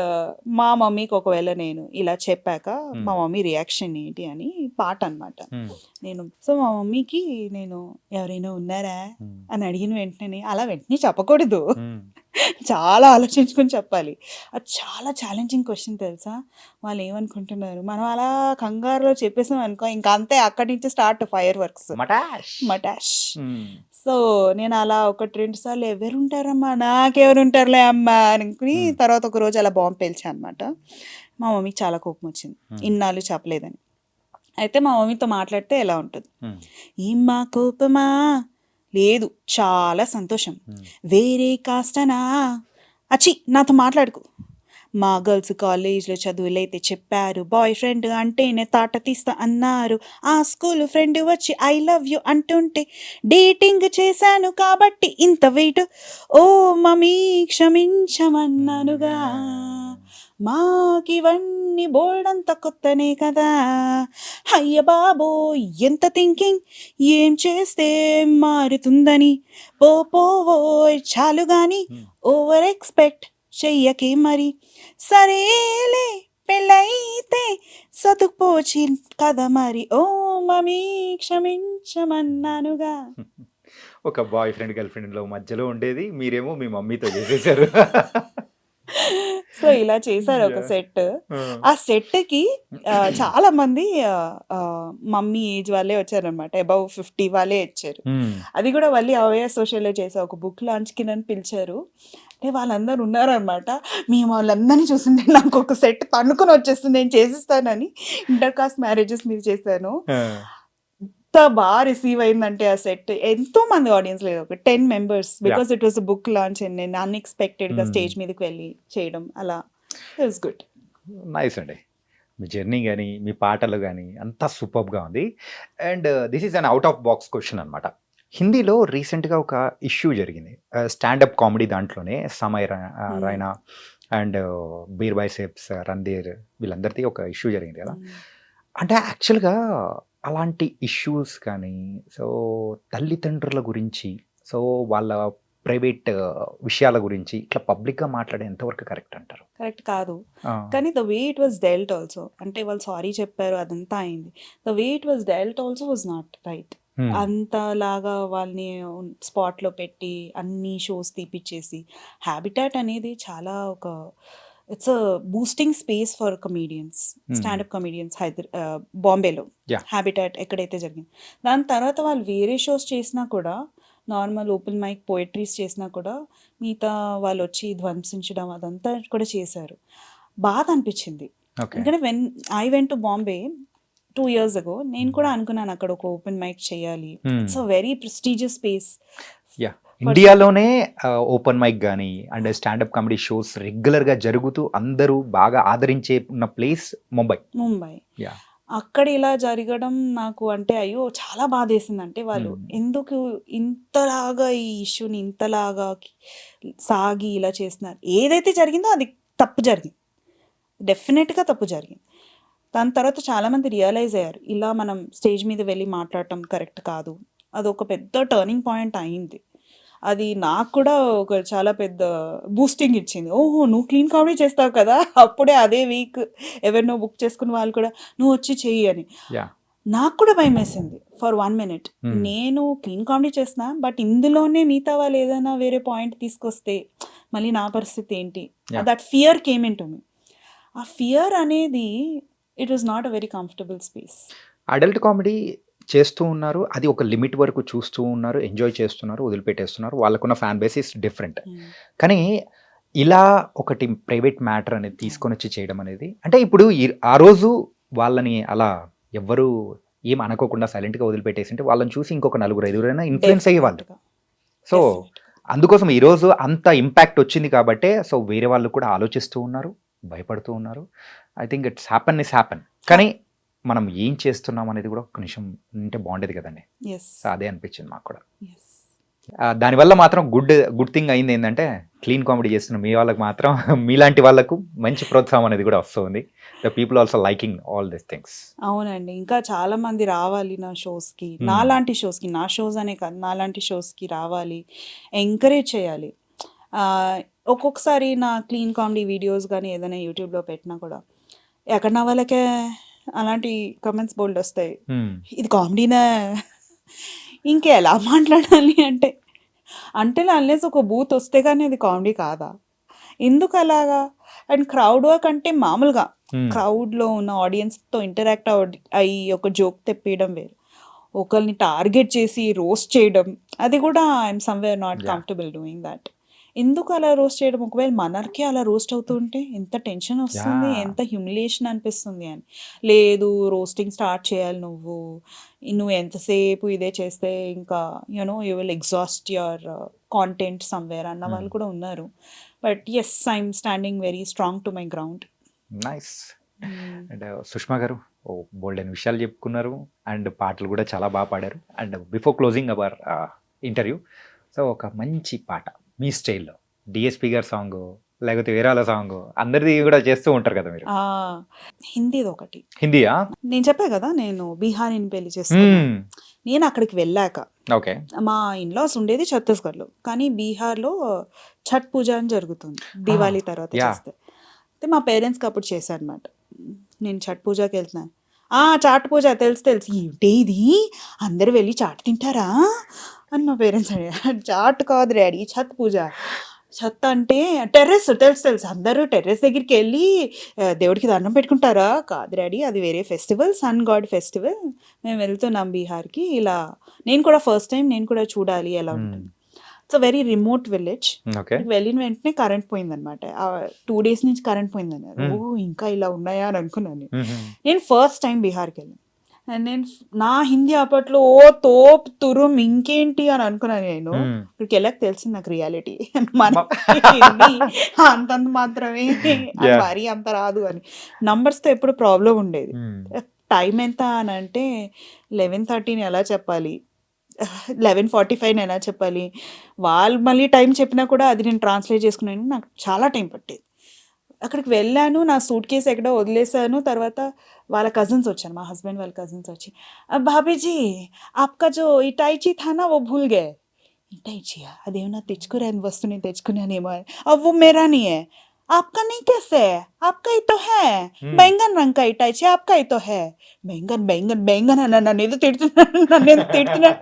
మా మమ్మీకి ఒకవేళ నేను ఇలా చెప్పాక మా మమ్మీ రియాక్షన్ ఏంటి అని పాట అనమాట. సో మా మమ్మీకి నేను ఎవరైనా ఉన్నారా అని అడిగిన వెంటనే అలా వెంటనే చెప్పకూడదు, చాలా ఆలోచించుకొని చెప్పాలి. అది చాలా ఛాలెంజింగ్ క్వశ్చన్ తెలుసా. వాళ్ళు ఏమనుకుంటున్నారు, మనం అలా కంగారులో చెప్పేసాం అనుకో, ఇంకా అంతే, అక్కడి నుంచి స్టార్ట్ ఫైర్ వర్క్స్, మటాష్. సో నేను అలా 1-2 సార్లు ఎవరుంటారమ్మా, నాకెవరుంటారులే అమ్మా అనుకుని తర్వాత ఒక రోజు అలా బాంబు పేల్చా అనమాట. మా మమ్మీకి చాలా కోపం వచ్చింది, ఇన్నాళ్ళు చెప్పలేదని. అయితే మా మమ్మీతో మాట్లాడితే ఎలా ఉంటుంది, ఏమ్మా కోపమా, లేదు చాలా సంతోషం, వేరే కాస్తనా, అచ్చి నాతో మాట్లాడుకు, మా గర్ల్స్ కాలేజ్లో చదువులైతే చెప్పారు, బాయ్ ఫ్రెండ్ అంటేనే తాట తీస్తా అన్నారు, ఆ స్కూల్ ఫ్రెండ్ వచ్చి ఐ లవ్ యూ అంటుంటే డేటింగ్ చేశాను కాబట్టి ఇంత వెయిట్, ఓ మమ్మీ క్షమించమన్నానుగా, మాకివన్నీ బోల్డంత కొత్తనే కదా, అయ్య బాబో ఎంత థింకింగ్, ఏం చేస్తే మారుతుందని, పోవోయ్ చాలు గాని ఓవర్ ఎక్స్పెక్ట్ చెయ్యకే మరి, సరేలే పెళ్ళైతే సతుకుపోచి కదా మరి, ఓ మమ్మీ క్షమించమన్నానుగా. ఒక బాయ్ ఫ్రెండ్ గర్ల్ ఫ్రెండ్ లో మధ్యలో ఉండేది, మీరేమో మీ మమ్మీతో చేసేసారు. సో ఇలా చేశారు ఒక సెట్. ఆ సెట్కి చాలా మంది మమ్మీ ఏజ్ వాళ్ళే వచ్చారనమాట, అబౌవ్ 50 వాళ్ళే వచ్చారు. అది కూడా మళ్ళీ అవే సోషల్లో చేసా, ఒక బుక్ లాంచ్ కింద పిలిచారు. అంటే వాళ్ళందరూ ఉన్నారనమాట. మేము వాళ్ళందరినీ చూస్తుంటే నాకు ఒక సెట్ తన్నుకొని వచ్చేస్తుంది, నేను చేసిస్తానని ఇంటర్ కాస్ట్ మ్యారేజెస్ మీద చేశాను. ఎంత బాగా రిసీవ్ అయిందంటే ఆ సెట్, ఎంతో మంది ఆడియన్స్ లేదు, ఒక 10 members, because it was book launch and నేను అన్ఎక్స్పెక్టెడ్గా స్టేజ్ మీదకి వెళ్ళి చేయడం, అలా ఇట్ వాస్ గుడ్. నైస్ అండి, మీ జర్నీ కానీ మీ పాటలు కానీ అంతా సూపర్గా ఉంది. And this is an out of box question అనమాట. హిందీలో రీసెంట్గా ఒక ఇష్యూ జరిగింది, స్టాండప్ కామెడీ దాంట్లోనే Samay Raina and beer biceps, Randhir, వీళ్ళందరిది ఒక ఇష్యూ జరిగింది కదా. అంటే యాక్చువల్గా అలాంటి ఇష్యూస్ కానీ, సో తల్లిదండ్రుల గురించి, సో వాళ్ళ ప్రైవేట్ విషయాల గురించి ఇట్లా పబ్లిక్గా మాట్లాడే ఎంతవరకు కరెక్ట్ అంటారు? కరెక్ట్ కాదు, కానీ the way it was dwelt also, అంటే వాళ్ళు సారీ చెప్పారు అదంతా అయింది, the way it was dwelt also was not right. అంతలాగా వాళ్ళని స్పాట్లో పెట్టి అన్ని షోస్ తీపిచ్చేసి, హ్యాబిటాట్ అనేది చాలా ఒక it's a boosting space for comedians, standup comedians బాంబేలో హ్యాబిటాట్ ఎక్కడైతే జరిగింది. దాని తర్వాత వాళ్ళు వేరే షోస్ చేసినా కూడా, నార్మల్ ఓపెన్ మైక్ పోయట్రీస్ చేసినా కూడా మిగతా వాళ్ళు వచ్చి ధ్వంసించడం అదంతా కూడా చేశారు. బాధ అనిపించింది, ఎందుకంటే I went to Bombay 2 years ago, నేను కూడా అనుకున్నాను అక్కడ ఒక ఓపెన్ మైక్ చేయాలి. It's a very prestigious space. ఇండియాలోనే ఓపెన్ మైక్ కానీ అండ్ స్టాండప్ కామెడీ షోస్ రెగ్యులర్గా జరుగుతూ అందరూ బాగా ఆదరించే ఉన్న ప్లేస్ ముంబై. అక్కడ ఇలా జరగడం నాకు అంటే అయ్యో చాలా బాధ వేసింది. అంటే వాళ్ళు ఎందుకు ఇంతలాగా ఈ ఇష్యూని ఇంతలాగా సాగి ఇలా చేస్తున్నారు, ఏదైతే జరిగిందో అది తప్పు జరిగింది, డెఫినెట్గా తప్పు జరిగింది. దాని తర్వాత చాలామంది రియలైజ్ అయ్యారు ఇలా మనం స్టేజ్ మీద వెళ్ళి మాట్లాడటం కరెక్ట్ కాదు. అదొక పెద్ద టర్నింగ్ పాయింట్ అయింది. అది నాకు కూడా ఒక చాలా పెద్ద బూస్టింగ్ ఇచ్చింది. ఓహో! నువ్వు క్లీన్ కామెడీ చేస్తావు కదా! అప్పుడే అదే వీక్ ఎవరినో బుక్ చేసుకున్న వాళ్ళు కూడా నువ్వు వచ్చి చెయ్యి అని. Yeah. నాకు కూడా భయమేసింది ఫర్ 1 మినిట్. Hmm. నేను క్లీన్ కామెడీ చేస్తున్నా, బట్ ఇందులోనే మిగతా వాళ్ళు ఏదైనా వేరే పాయింట్ తీసుకొస్తే మళ్ళీ నా పరిస్థితి ఏంటి? Yeah. That fear came into me. ఆ ఫియర్ అనేది it was not a very comfortable space. Adult comedy చేస్తూ ఉన్నారు, అది ఒక లిమిట్ వరకు చూస్తూ ఉన్నారు, ఎంజాయ్ చేస్తున్నారు, వదిలిపెట్టేస్తున్నారు, వాళ్ళకున్న ఫ్యాన్ బేస్ ఇస్ డిఫరెంట్. కానీ ఇలా ఒకటి ప్రైవేట్ మ్యాటర్ అనేది తీసుకొని వచ్చి చేయడం అనేది అంటే ఇప్పుడు ఆ రోజు వాళ్ళని అలా ఎవ్వరు ఏం అనుకోకుండా సైలెంట్గా వదిలిపెట్టేసింటే వాళ్ళని చూసి ఇంకొక 4-5 ఇన్ఫ్లుయెన్స్ అయ్యేవాళ్ళు. సో అందుకోసం ఈరోజు అంత ఇంపాక్ట్ వచ్చింది కాబట్టే సో వేరే వాళ్ళు కూడా ఆలోచిస్తూ ఉన్నారు, భయపడుతూ ఉన్నారు. I think it's happen. కానీ మనం ఏం చేస్తున్నాం అనేది కూడా ఒక నిమిషం ఉంటే బాగుండేది కదండి. ఎస్ సో అదే అనిపించింది మాకు కూడా. ఎస్ దానివల్ల మాత్రం గుడ్ థింగ్ అయింది ఏంటంటే క్లీన్ కామెడీ చేస్తున్న మీ వాళ్ళకి మాత్రం మీలాంటి వాళ్ళకు మంచి ప్రోత్సాహం అనేది కూడా వస్తుంది. The people also liking all this things. అవునండి. ఇంకా చాలా మంది రావాలి నా షోస్కి, Hmm. నాలాంటి షోస్కి, నా షోస్ అనే కాదు నాలాంటి షోస్కి రావాలి, ఎంకరేజ్ చేయాలి. ఒక్కొక్కసారి నా క్లీన్ కామెడీ వీడియోస్ కానీ ఏదైనా యూట్యూబ్లో పెట్టినా కూడా ఎక్కడ నా వాళ్ళకే అలాంటి కమెంట్స్ బోల్డ్ వస్తాయి. ఇది కామెడీనా? ఇంకెలా మాట్లాడాలి అంటే అన్లెస్ ఒక బూత్ వస్తే కానీ అది కామెడీ కాదా? ఎందుకు అలాగా? అండ్ క్రౌడ్ వర్క్ అంటే మామూలుగా క్రౌడ్లో ఉన్న ఆడియన్స్తో ఇంటరాక్ట్ అయ్యి ఒక జోక్ తెప్పేయడం వేరు, ఒకరిని టార్గెట్ చేసి రోస్ట్ చేయడం అది కూడా I'm somewhere not Yeah. Comfortable doing that. ఎందుకు అలా రోస్ట్ చేయడం? ఒకవేళ మనకి అలా రోస్ట్ అవుతుంటే ఎంత టెన్షన్ వస్తుంది, Yeah. ఎంత హ్యూమిలియేషన్ అనిపిస్తుంది అని. లేదు రోస్టింగ్ స్టార్ట్ చేయాలి నువ్వు ఎంతసేపు ఇదే చేస్తే ఇంకా you know you will exhaust your content somewhere అన్న వాళ్ళు కూడా ఉన్నారు. But yes I'm standing very strong to my ground. Nice. And Sushma garu bold అని విషయాలు చెప్పుకున్నారు అండ్ పాటలు కూడా చాలా బాగా పాడారు. And before closing our interview so ఒక మంచి పాట మీ స్టైల్లో డిఎస్పి గారి సాంగ్ లేకపోతే వేరాల సాంగ్ అందరిది కూడా చేస్తూ ఉంటారు కదా మీరు. హిందీది ఒకటి. హిందీయా? నేను చెప్పా కదా నేను బీహారీని పెళ్లి చేసుకున్నాను. నేను అక్కడికి వెళ్ళాక ఓకే. మా ఇన్లాస్ ఉండేది ఛత్తీస్గఢ్లో, కానీ బీహార్లో ఛట్ పూజ అని జరుగుతుంది దివాళీ తర్వాత yeah. చేస్తే. అయితే మా పేరెంట్స్కి అప్పుడు చేశారనమాట. నేను ఛట్ పూజకి వెళ్తున్నాను. చాట్ పూజ తెలుసు ఏంటి ఇది, అందరు వెళ్ళి చాట్ తింటారా అని మా పేరెంట్స్ అడిగారు. చాట్ కాదు డాడీ, ఛత్ పూజ. ఛత్ అంటే టెర్రస్, తెలుసు అందరూ టెర్రస్ దగ్గరికి వెళ్ళి దేవుడికి దండం పెట్టుకుంటారా? కాదు డాడీ, అది వేరే ఫెస్టివల్, సన్ గాడ్ ఫెస్టివల్. మేము వెళ్తున్నాం బీహార్కి. ఇలా నేను కూడా ఫస్ట్ టైం నేను కూడా చూడాలి ఎలా ఉంటుంది. It's very remote village. Okay. వెళ్ళిన వెంటనే కరెంట్ పోయిందనమాట. 2 days నుంచి కరెంట్ పోయిందన్నారు. ఇంకా ఇలా ఉన్నాయా అని అనుకున్నాను. నేను ఫస్ట్ టైం బీహార్కి వెళ్ళాను. అండ్ నేను నా హిందీ అప్పట్లో తోప్ తురుం ఇంకేంటి అని అనుకున్నాను. నేను ఇక్కడికి వెళ్ళాక తెలిసింది నాకు రియాలిటీ మన హిందీ అంతంత మాత్రమే, మరీ అంత రాదు అని. నంబర్స్తో ఎప్పుడు ప్రాబ్లం ఉండేది. టైం ఎంత అని అంటే 11:30 ఎలా చెప్పాలి, 11:45 ఎలా చెప్పాలి, వాళ్ళు మళ్ళీ టైం చెప్పినా కూడా అది నేను ట్రాన్స్లేట్ చేసుకున్నాను. నాకు చాలా టైం పట్టేది. అక్కడికి వెళ్ళాను, నా సూట్ కేసు ఎక్కడో వదిలేసాను. తర్వాత వాళ్ళ కజిన్స్ వచ్చాను, మా హస్బెండ్ వాళ్ళ కజిన్స్ వచ్చి, భాబీజీ ఆప్కా జో ఇటాయిచీ థానా ఓ భూల్ గే. ఇటాయిచీయా? అదేమన్నా తెచ్చుకోరాని వస్తువు, నేను తెచ్చుకున్నానేమో. అవ్వు మేరా నీ హై, आपका नहीं कैसे है, आपका ही तो है, बैंगन रंग का इटाइची आपका ही तो है. बैंगन అని నన్ను ఏదో తిడుతున్నాడు.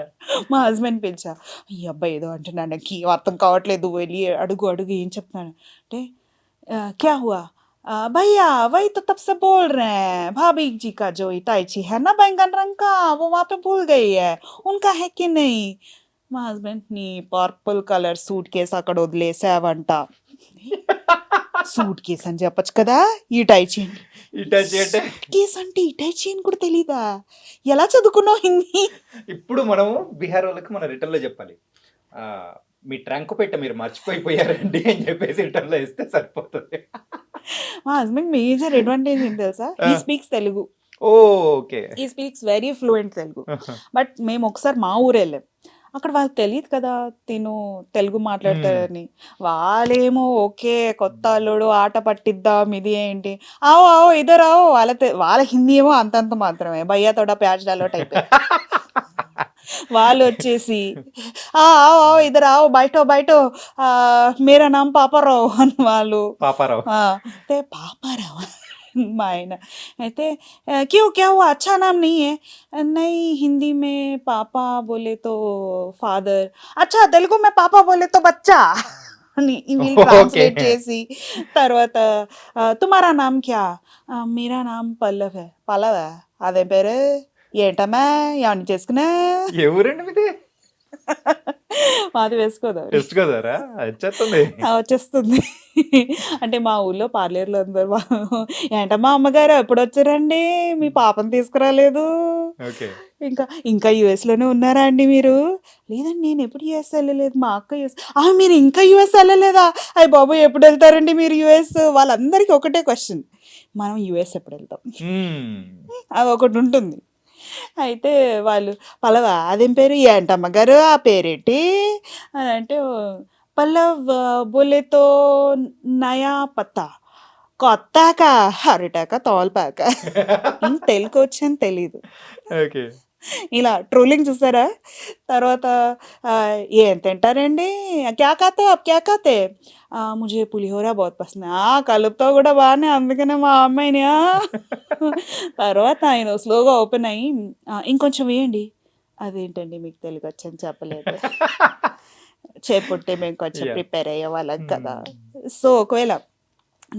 మా హస్బెండ్ పిలిచా, ఈ అబ్బాయి ఏదో అంటున్నాడు, నాకు ఏం అర్థం కావట్లేదు, వెళ్ళి అడుగు ఏం చెప్తున్నాడు అంటే, क्या हुआ भैया, वही तो तब से बोल रहे हैं, भाभी जी का जो इटाइची है ना बैंगन रंग का, वो वहाँ पे भूल गई है, उनका है कि नहीं. మా హస్బెండ్ నీ పర్పుల్ కలర్ సూట్ కేసు అక్కడ వదిలేసావంట. సూట్ కేసు అని చెప్పచ్చు కదా, ఇటాయిచి కేసు అంటే ఇటాయిచి అని కూడా తెలీదా? ఎలా చదువుకున్నావు హిందీ? ఇప్పుడు మనము బీహార్ వాళ్ళకి మన రిటర్న్లో చెప్పాలి, మీ ట్రంక్ పెట్ట మీరు మర్చిపోయిపోయారండి అని చెప్పేసి రిటర్న్లో ఇస్తే సరిపోతుంది. మా హస్బెండ్ మేజర్ అడ్వాంటేజ్ ఏంటి తెలుసా, he speaks Telugu. Okay. He speaks very fluent Telugu. But మేము ఒకసారి మా ఊరు వెళ్ళాం. అక్కడ వాళ్ళకి తెలియదు కదా తిను తెలుగు మాట్లాడతారని. వాళ్ళేమో ఓకే కొత్త అల్లుడు ఆట పట్టిద్దాం ఇది ఏంటి, ఆవో ఆవో ఇద్దరు ఆవో, వాళ్ళ హిందీ ఏమో అంతంత మాత్రమే, భయ్యా తోడా ప్యాజ్ డాలో టైప్. వాళ్ళు వచ్చేసి ఆవో ఆవో ఇద్దరు ఆవో బయటో బయటో మేరా నామ్ పాపారావు అని వాళ్ళు. పాపారావు. అయితే పాపారావు మా ఆయన అయితే క్యూ క్యా హుआ अच्छा नाम नहीं है, नहीं हिंदी में पापा बोले तो फादर, अच्छा తెలుగు में पापा बोले तो बच्चा అని వీళ్ళు ట్రాన్స్లేట్ చేసి తర్వాత తుమారా నామ్ క్యా, మీరా నామ్ పల్లవ్ హై, పల్లవ అదే పేరు ఏంటమ్మా ఏమన్నా చేసుకున్నా ఎవరండి మీది? మాది వేసుకోదా టెస్ట్ కదరా వచ్చేస్తుంది. వచ్చేస్తుంది. అంటే మా ఊళ్ళో పార్లర్లు అందరు ఏంటమ్మా అమ్మగారు ఎప్పుడు వచ్చారండి, మీ పాపను తీసుకురాలేదు, ఓకే. ఇంకా ఇంకా యుఎస్లోనే ఉన్నారా అండి మీరు, లేదండి నేను ఎప్పుడు యుఎస్ వెళ్ళలేదు, మా అక్క యుఎస్, మీరు ఇంకా యుఎస్ వెళ్ళలేదా, అయ్యి బాబు ఎప్పుడు వెళ్తారండి మీరు యుఎస్, వాళ్ళందరికీ ఒకటే క్వశ్చన్, మనం యుఎస్ ఎప్పుడు వెళ్తాం, అది ఒకటి ఉంటుంది. అయితే వాళ్ళు పల్లవ అదేం పేరు ఏంటమ్మ గారు ఆ పేరేంటి అని అంటే, పల్లవ్ బోలేతో నయా పత్తా, కొత్తాక అరిటాక తోల్పాక, తెలుగు వచ్చని తెలీదు. ఓకే. ఇలా ట్రోలింగ్ చూసారా. తర్వాత ఏం తింటారండి, క్యా కాతే అప్ క్యా కాతే, ముझे పులిహోర బహుత్ పసంద్, కలుపుతో కూడా బాగానే, అందుకనే మా అమ్మాయిని తర్వాత ఆయన స్లోగా ఓపెన్ అయ్యి ఇంకొంచెం వేయండి, అదేంటండి మీకు తెలుగు వచ్చని చెప్పలేదు, చెప్పుంటే మేము కొంచెం Yeah. ప్రిపేర్ అయ్యే వాళ్ళం కదా. సో ఒకవేళ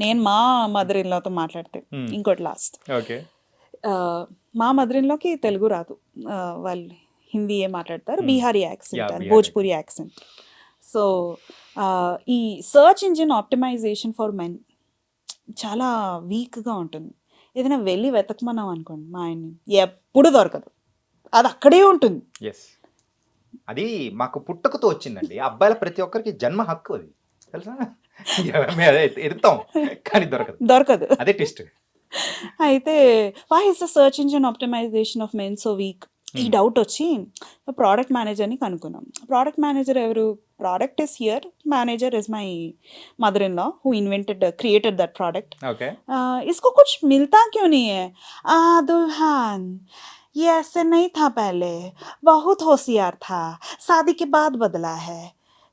నేను మా మదర్ ఇన్లాతో మాట్లాడితే, ఇంకోటి లాస్ట్, ఓకే. మా మదర్ ఇన్లాకి తెలుగు రాదు, వాళ్ళు హిందీయే మాట్లాడతారు, బీహారీ యాక్సెంట్ అని, బీహారీ. భోజ్పురి యాక్సెంట్. సో ఈ search engine optimisation for men చాలా వీక్గా ఉంటుంది. ఏదైనా వెళ్ళి వెతకమన్నాం అనుకోండి మా ఆయన్ని, ఎప్పుడు దొరకదు, అది అక్కడే ఉంటుంది. ఎస్, అది మాకు పుట్టుకతో వచ్చిందండి. అబ్బాయిల ప్రతి ఒక్కరికి జన్మ హక్కు అది, తెలుసా? మేము అదే ఎదుగుతాం కానీ దొరకదు, అదే ట్విస్ట్. అయితే why is the search engine optimisation of men so weak, ఈ డౌట్ వచ్చి ప్రోడక్ట్ మేనేజర్ని కనుక్కున్నాం. ప్రోడక్ట్ మేనేజర్ ఎవరు, product is here, manager is my mother in law who created that product. Okay. इसको कुछ मिलता क्यों नहीं है, दुल्हन ये ऐसे नहीं था पहले, बहुत होशियार था, शादी के बाद बदला है,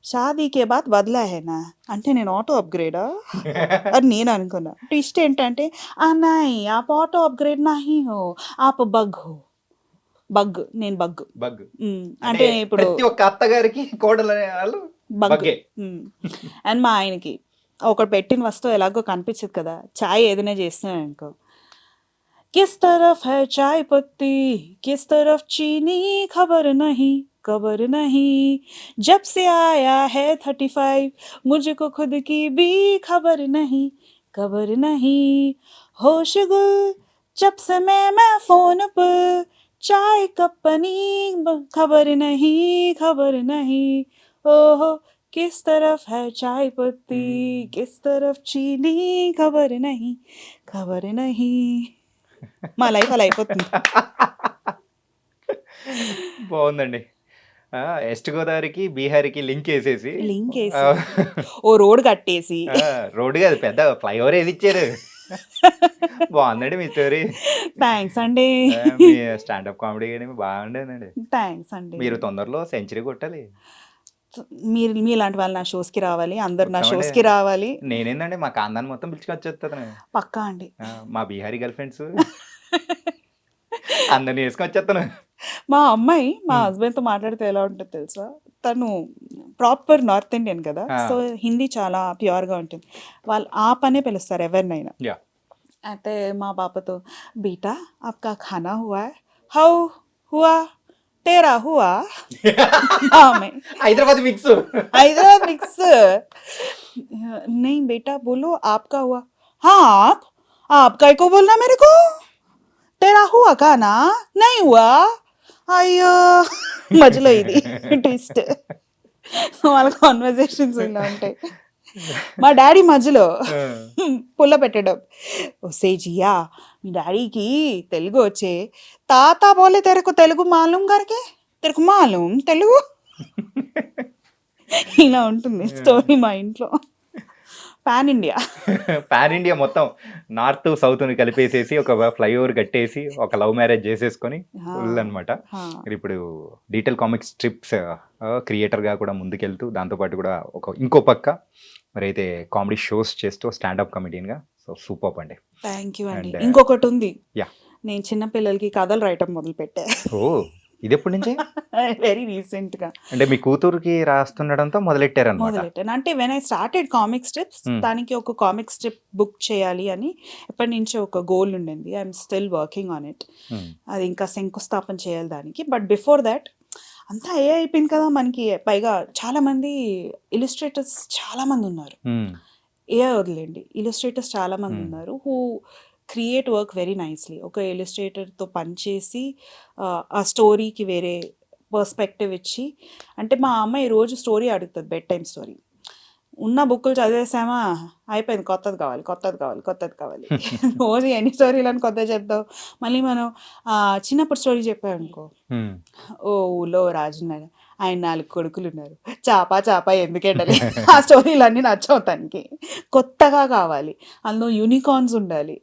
షాదీ కే బాద్ బదలా హేనా అంటే నేను ఆటో అప్గ్రేడా అని నేను అనుకున్నా. ట్విస్ట్ ఏంటంటే నాయ్ ఆప్ ఆటో అప్గ్రేడ్ నాహీ హో ఆప్ బగ్ హో, బగ్ నేను బగ్ బగ్ అంటే ఇప్పుడు ప్రతి ఒక్క అత్తగారికి కోడలు అనే వాళ్ళు బగ్. బగ్గే. అండ్ మా ఆయనకి ఒకటి పెట్టిన వస్తువు ఎలాగో కనిపించదు కదా, చాయ్ ఏదైనా చేస్తున్నాను అనుకో, కిస్ तरफ है चाय पत्ती, किस तरफ चीनी, खबर नहीं खबर नहीं, जब से आया है 35 मुझको खुद की भी खबर नहीं, होश गुल जब से मैं फोन पर, चाय कप बनी खबर नहीं, ओहो किस तरफ है चाय पत्ती, किस तरफ चीनी, खबर नहीं. మా లైఫ్ అలా అయిపోతుంది. బాగుందండి. వెస్ట్ గోదావరికి బీహార్కి లింక్ వేసేసి ఓ రోడ్ కట్టేసి, రోడ్డు కాదు పెద్ద ఫ్లైఓవర్ వేసి ఇచ్చారు. బాగుందండి మీ స్టోరీ. థ్యాంక్స్ అండి. మీ స్టాండప్ కామెడీ కానీ బాగుండేదండి. థ్యాంక్స్ అండి. మీరు తొందరలో సెంచరీ కొట్టాలి. మీరు మీలాంటి వాళ్ళు నా షోస్కి రావాలి, అందరు నా షోస్కి రావాలి. నేనేందండి మా కాందాన్ని మొత్తం పిలుచుకొచ్చేస్తాను. పక్కా అండి. మా బీహారీ గర్ల్ ఫ్రెండ్స్ అందరిని వేసుకొచ్చేస్తాను. మా అమ్మాయి మా హస్బెండ్తో మాట్లాడితే ఎలా ఉంటుంది తెలుసా, తను ప్రాపర్ నార్త్ ఇండియన్ కదా, సో హిందీ చాలా ప్యూర్గా ఉంటుంది. వాళ్ళు ఆ పనే పిలుస్తారు ఎవరినైనా. అయితే మా పాపతో బీటా ఆప్కా ఖానా హువా, హౌ హువా, तेरा हुआ. हैदराबाद मिक्स नहीं बेटा बोलो आपका हुआ. हाँ आपका को बोलना मेरे को, तेरा हुआ खाना नहीं हुआ. అయ్యో మధ్యలో ఇది ట్విస్ట్. వాళ్ళ కాన్వర్జేషన్స్ ఇలా ఉంటాయి. మా డాడీ మధ్యలో పుల్ల పెట్టడం, ఒసే జియా మీ డాడీకి తెలుగు వచ్చే, తాత బోలే తెరకు తెలుగు మాలూం కరికే, తెరకు మాలూం తెలుగు ఇలా ఉంటుంది స్టోరీ మా ఇంట్లో. Pan India. పాన్ ఇండియా మొత్తం నార్త్ సౌత్ ని కలిపేసేసి ఒక ఫ్లైఓవర్ కట్టేసి ఒక లవ్ మ్యారేజ్ చేసేసుకొని ఫుల్ అనమాట. ఇప్పుడు డీటెయిల్ కామిక్ స్ట్రిప్స్ క్రియేటర్ గా కూడా ముందుకెళ్తూ దాంతోపాటు కూడా ఇంకో పక్క మరి అయితే కామెడీ షోస్ చేస్తూ స్టాండప్ కమెడియన్ గా. సో సూపర్ అండి. థ్యాంక్ యూ అండి. And, ఇంకొకటి ఉంది, yeah. నేను చిన్న పిల్లలకి కథలు రాయటం మొదలు పెట్టా. ఓ ఇది ఎప్పటి నుంచి? వెరీ రీసెంట్ గా. అంటే మీ కూతురుకి రాస్తుండడంతో మొదలెట్టారన్నమాట. మొదలెట్టాను. అంటే when I started comic strips, దానికి ఒక కామిక్ స్ట్రిప్ బుక్ చేయాలి అని ఎప్పటి నుంచో ఒక గోల్ ఉండింది. I'm still working on it. అది ఇంకా శంకుస్థాపన చేయాలి దానికి. బట్ బిఫోర్ దాట్ అంతా అయిపోయింది కదా మనకి. పైగా చాలా మంది ఇలిస్ట్రేటర్స్ చాలా మంది ఉన్నారు. వదిలేండి, ఇలిస్ట్రేటర్స్ చాలా మంది ఉన్నారు who create work very nicely. ఒక ఇలిస్ట్రేటర్తో పనిచేసి ఆ స్టోరీకి వేరే పర్స్పెక్టివ్ ఇచ్చి, అంటే మా అమ్మాయి రోజు స్టోరీ అడుగుతుంది, బెడ్ టైం స్టోరీ. ఉన్న బుక్కులు చదివేసామా అయిపోయింది, కొత్తది కావాలి కొత్తది కావాలి కొత్తది కావాలి. రోజు ఎన్ని స్టోరీలను కొత్తది చెప్తావు. మళ్ళీ మనం చిన్నప్పుడు స్టోరీ చెప్పామనుకో, ఓ ఊళ్ళో రాజున్నాడు, ఆయన 4 కొడుకులు ఉన్నారు, చాప ఎందుకెండాలి. ఆ స్టోరీలన్నీ నచ్చవు తనకి. కొత్తగా కావాలి, అందులో యూనికార్న్స్ ఉండాలి,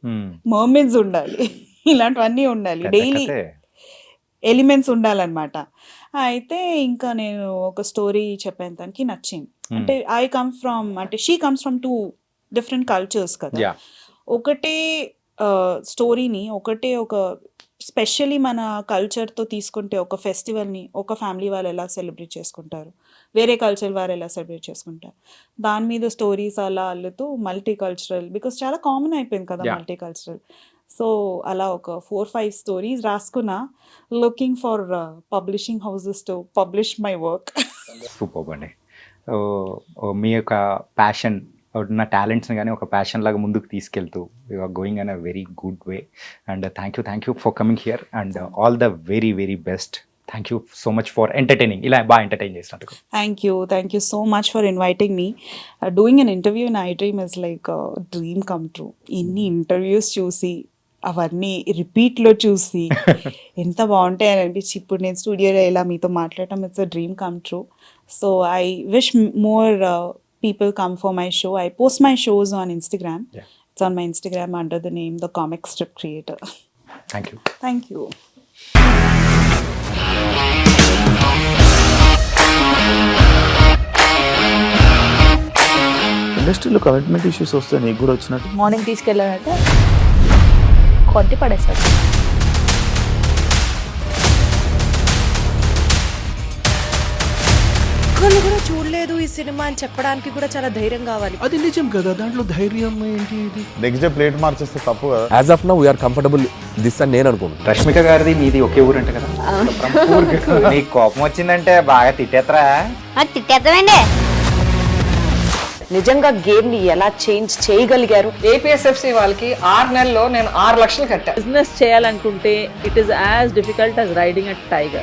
మర్మెడ్స్ ఉండాలి, ఇలాంటివన్నీ ఉండాలి, డైలీ ఎలిమెంట్స్ ఉండాలన్నమాట. అయితే ఇంకా నేను ఒక స్టోరీ చెప్పాను, తనకి నచ్చింది. అంటే she comes from 2 different cultures కదా. ఒకటే స్టోరీని ఒక స్పెషల్లీ మన కల్చర్తో తీసుకుంటే ఒక ఫెస్టివల్ని ఒక ఫ్యామిలీ వాళ్ళు ఎలా సెలబ్రేట్ చేసుకుంటారు, వేరే కల్చర్ వారు ఎలా సెలబ్రేట్ చేసుకుంటారు, దాని మీద స్టోరీస్ అలా అల్లుతూ మల్టీ కల్చరల్, బికాస్ చాలా కామన్ అయిపోయింది కదా మల్టీ కల్చరల్. సో అలా ఒక 4-5 స్టోరీస్ రాసుకున్నా, looking for publishing houses to publish my work. Super అండి. మీ యొక్క ప్యాషన్, ఉన్న టాలెంట్స్ని కానీ ఒక ప్యాషన్ లాగా ముందుకు తీసుకెళ్తూ you are going on a very good way. And thank you for coming here and all the very very best. Thank you so much for entertaining, ఇలా బాగా ఎంటర్టైన్ చేసినందుకు. Thank you so much for inviting me. Doing an interview in iDream is like dream come true. ఇన్ని interviews చూసి అవన్నీ రిపీట్లో చూసి ఎంత బాగుంటాయని అనిపించి ఇప్పుడు నేను స్టూడియోలో ఇలా మీతో మాట్లాడటం, it's a dream come true. So I wish more people come for my show. I post my shows on Instagram. Yeah. It's on my Instagram under the name The Comic Strip Creator. Thank you. Thank you. ఇండస్ట్రీలో commitment issues వస్తే నీకు కూడా వచ్చినట్టు? Morning తీసుకెళ్ళాలంటే కొట్టి పడేస్తాడు. ఒక్కళ్ళు కూడా చూడలేదు ఈ సినిమా అని చెప్పడానికి కూడా చాలా ధైర్యం కావాలి. అది నిజం కదా, దాంట్లో ధైర్యం ఏంటి? ఇది నెక్స్ట్ డే ప్లేట్ మార్చేస్తే తప్పు కదా. As of now we are comfortable this అని నేను అనుకుంటున్నాను. రష్మిక గారిది మీది ఒకే ఊరు అంట కదా. నీకు కోపం వచ్చిందంటే బాగా తిట్టేత్తరా? తిట్టేద్దామండి. నిజంగా గేమ్ ని ఎలా చేంజ్ చేయగలిగారు? ఏపీఎస్ఎఫ్సి వాళ్ళకి 6 నెలల్లో నేను 6 లక్షలు కట్టా. బిజినెస్ చేయాలనుకుంటే it is as difficult as riding a tiger.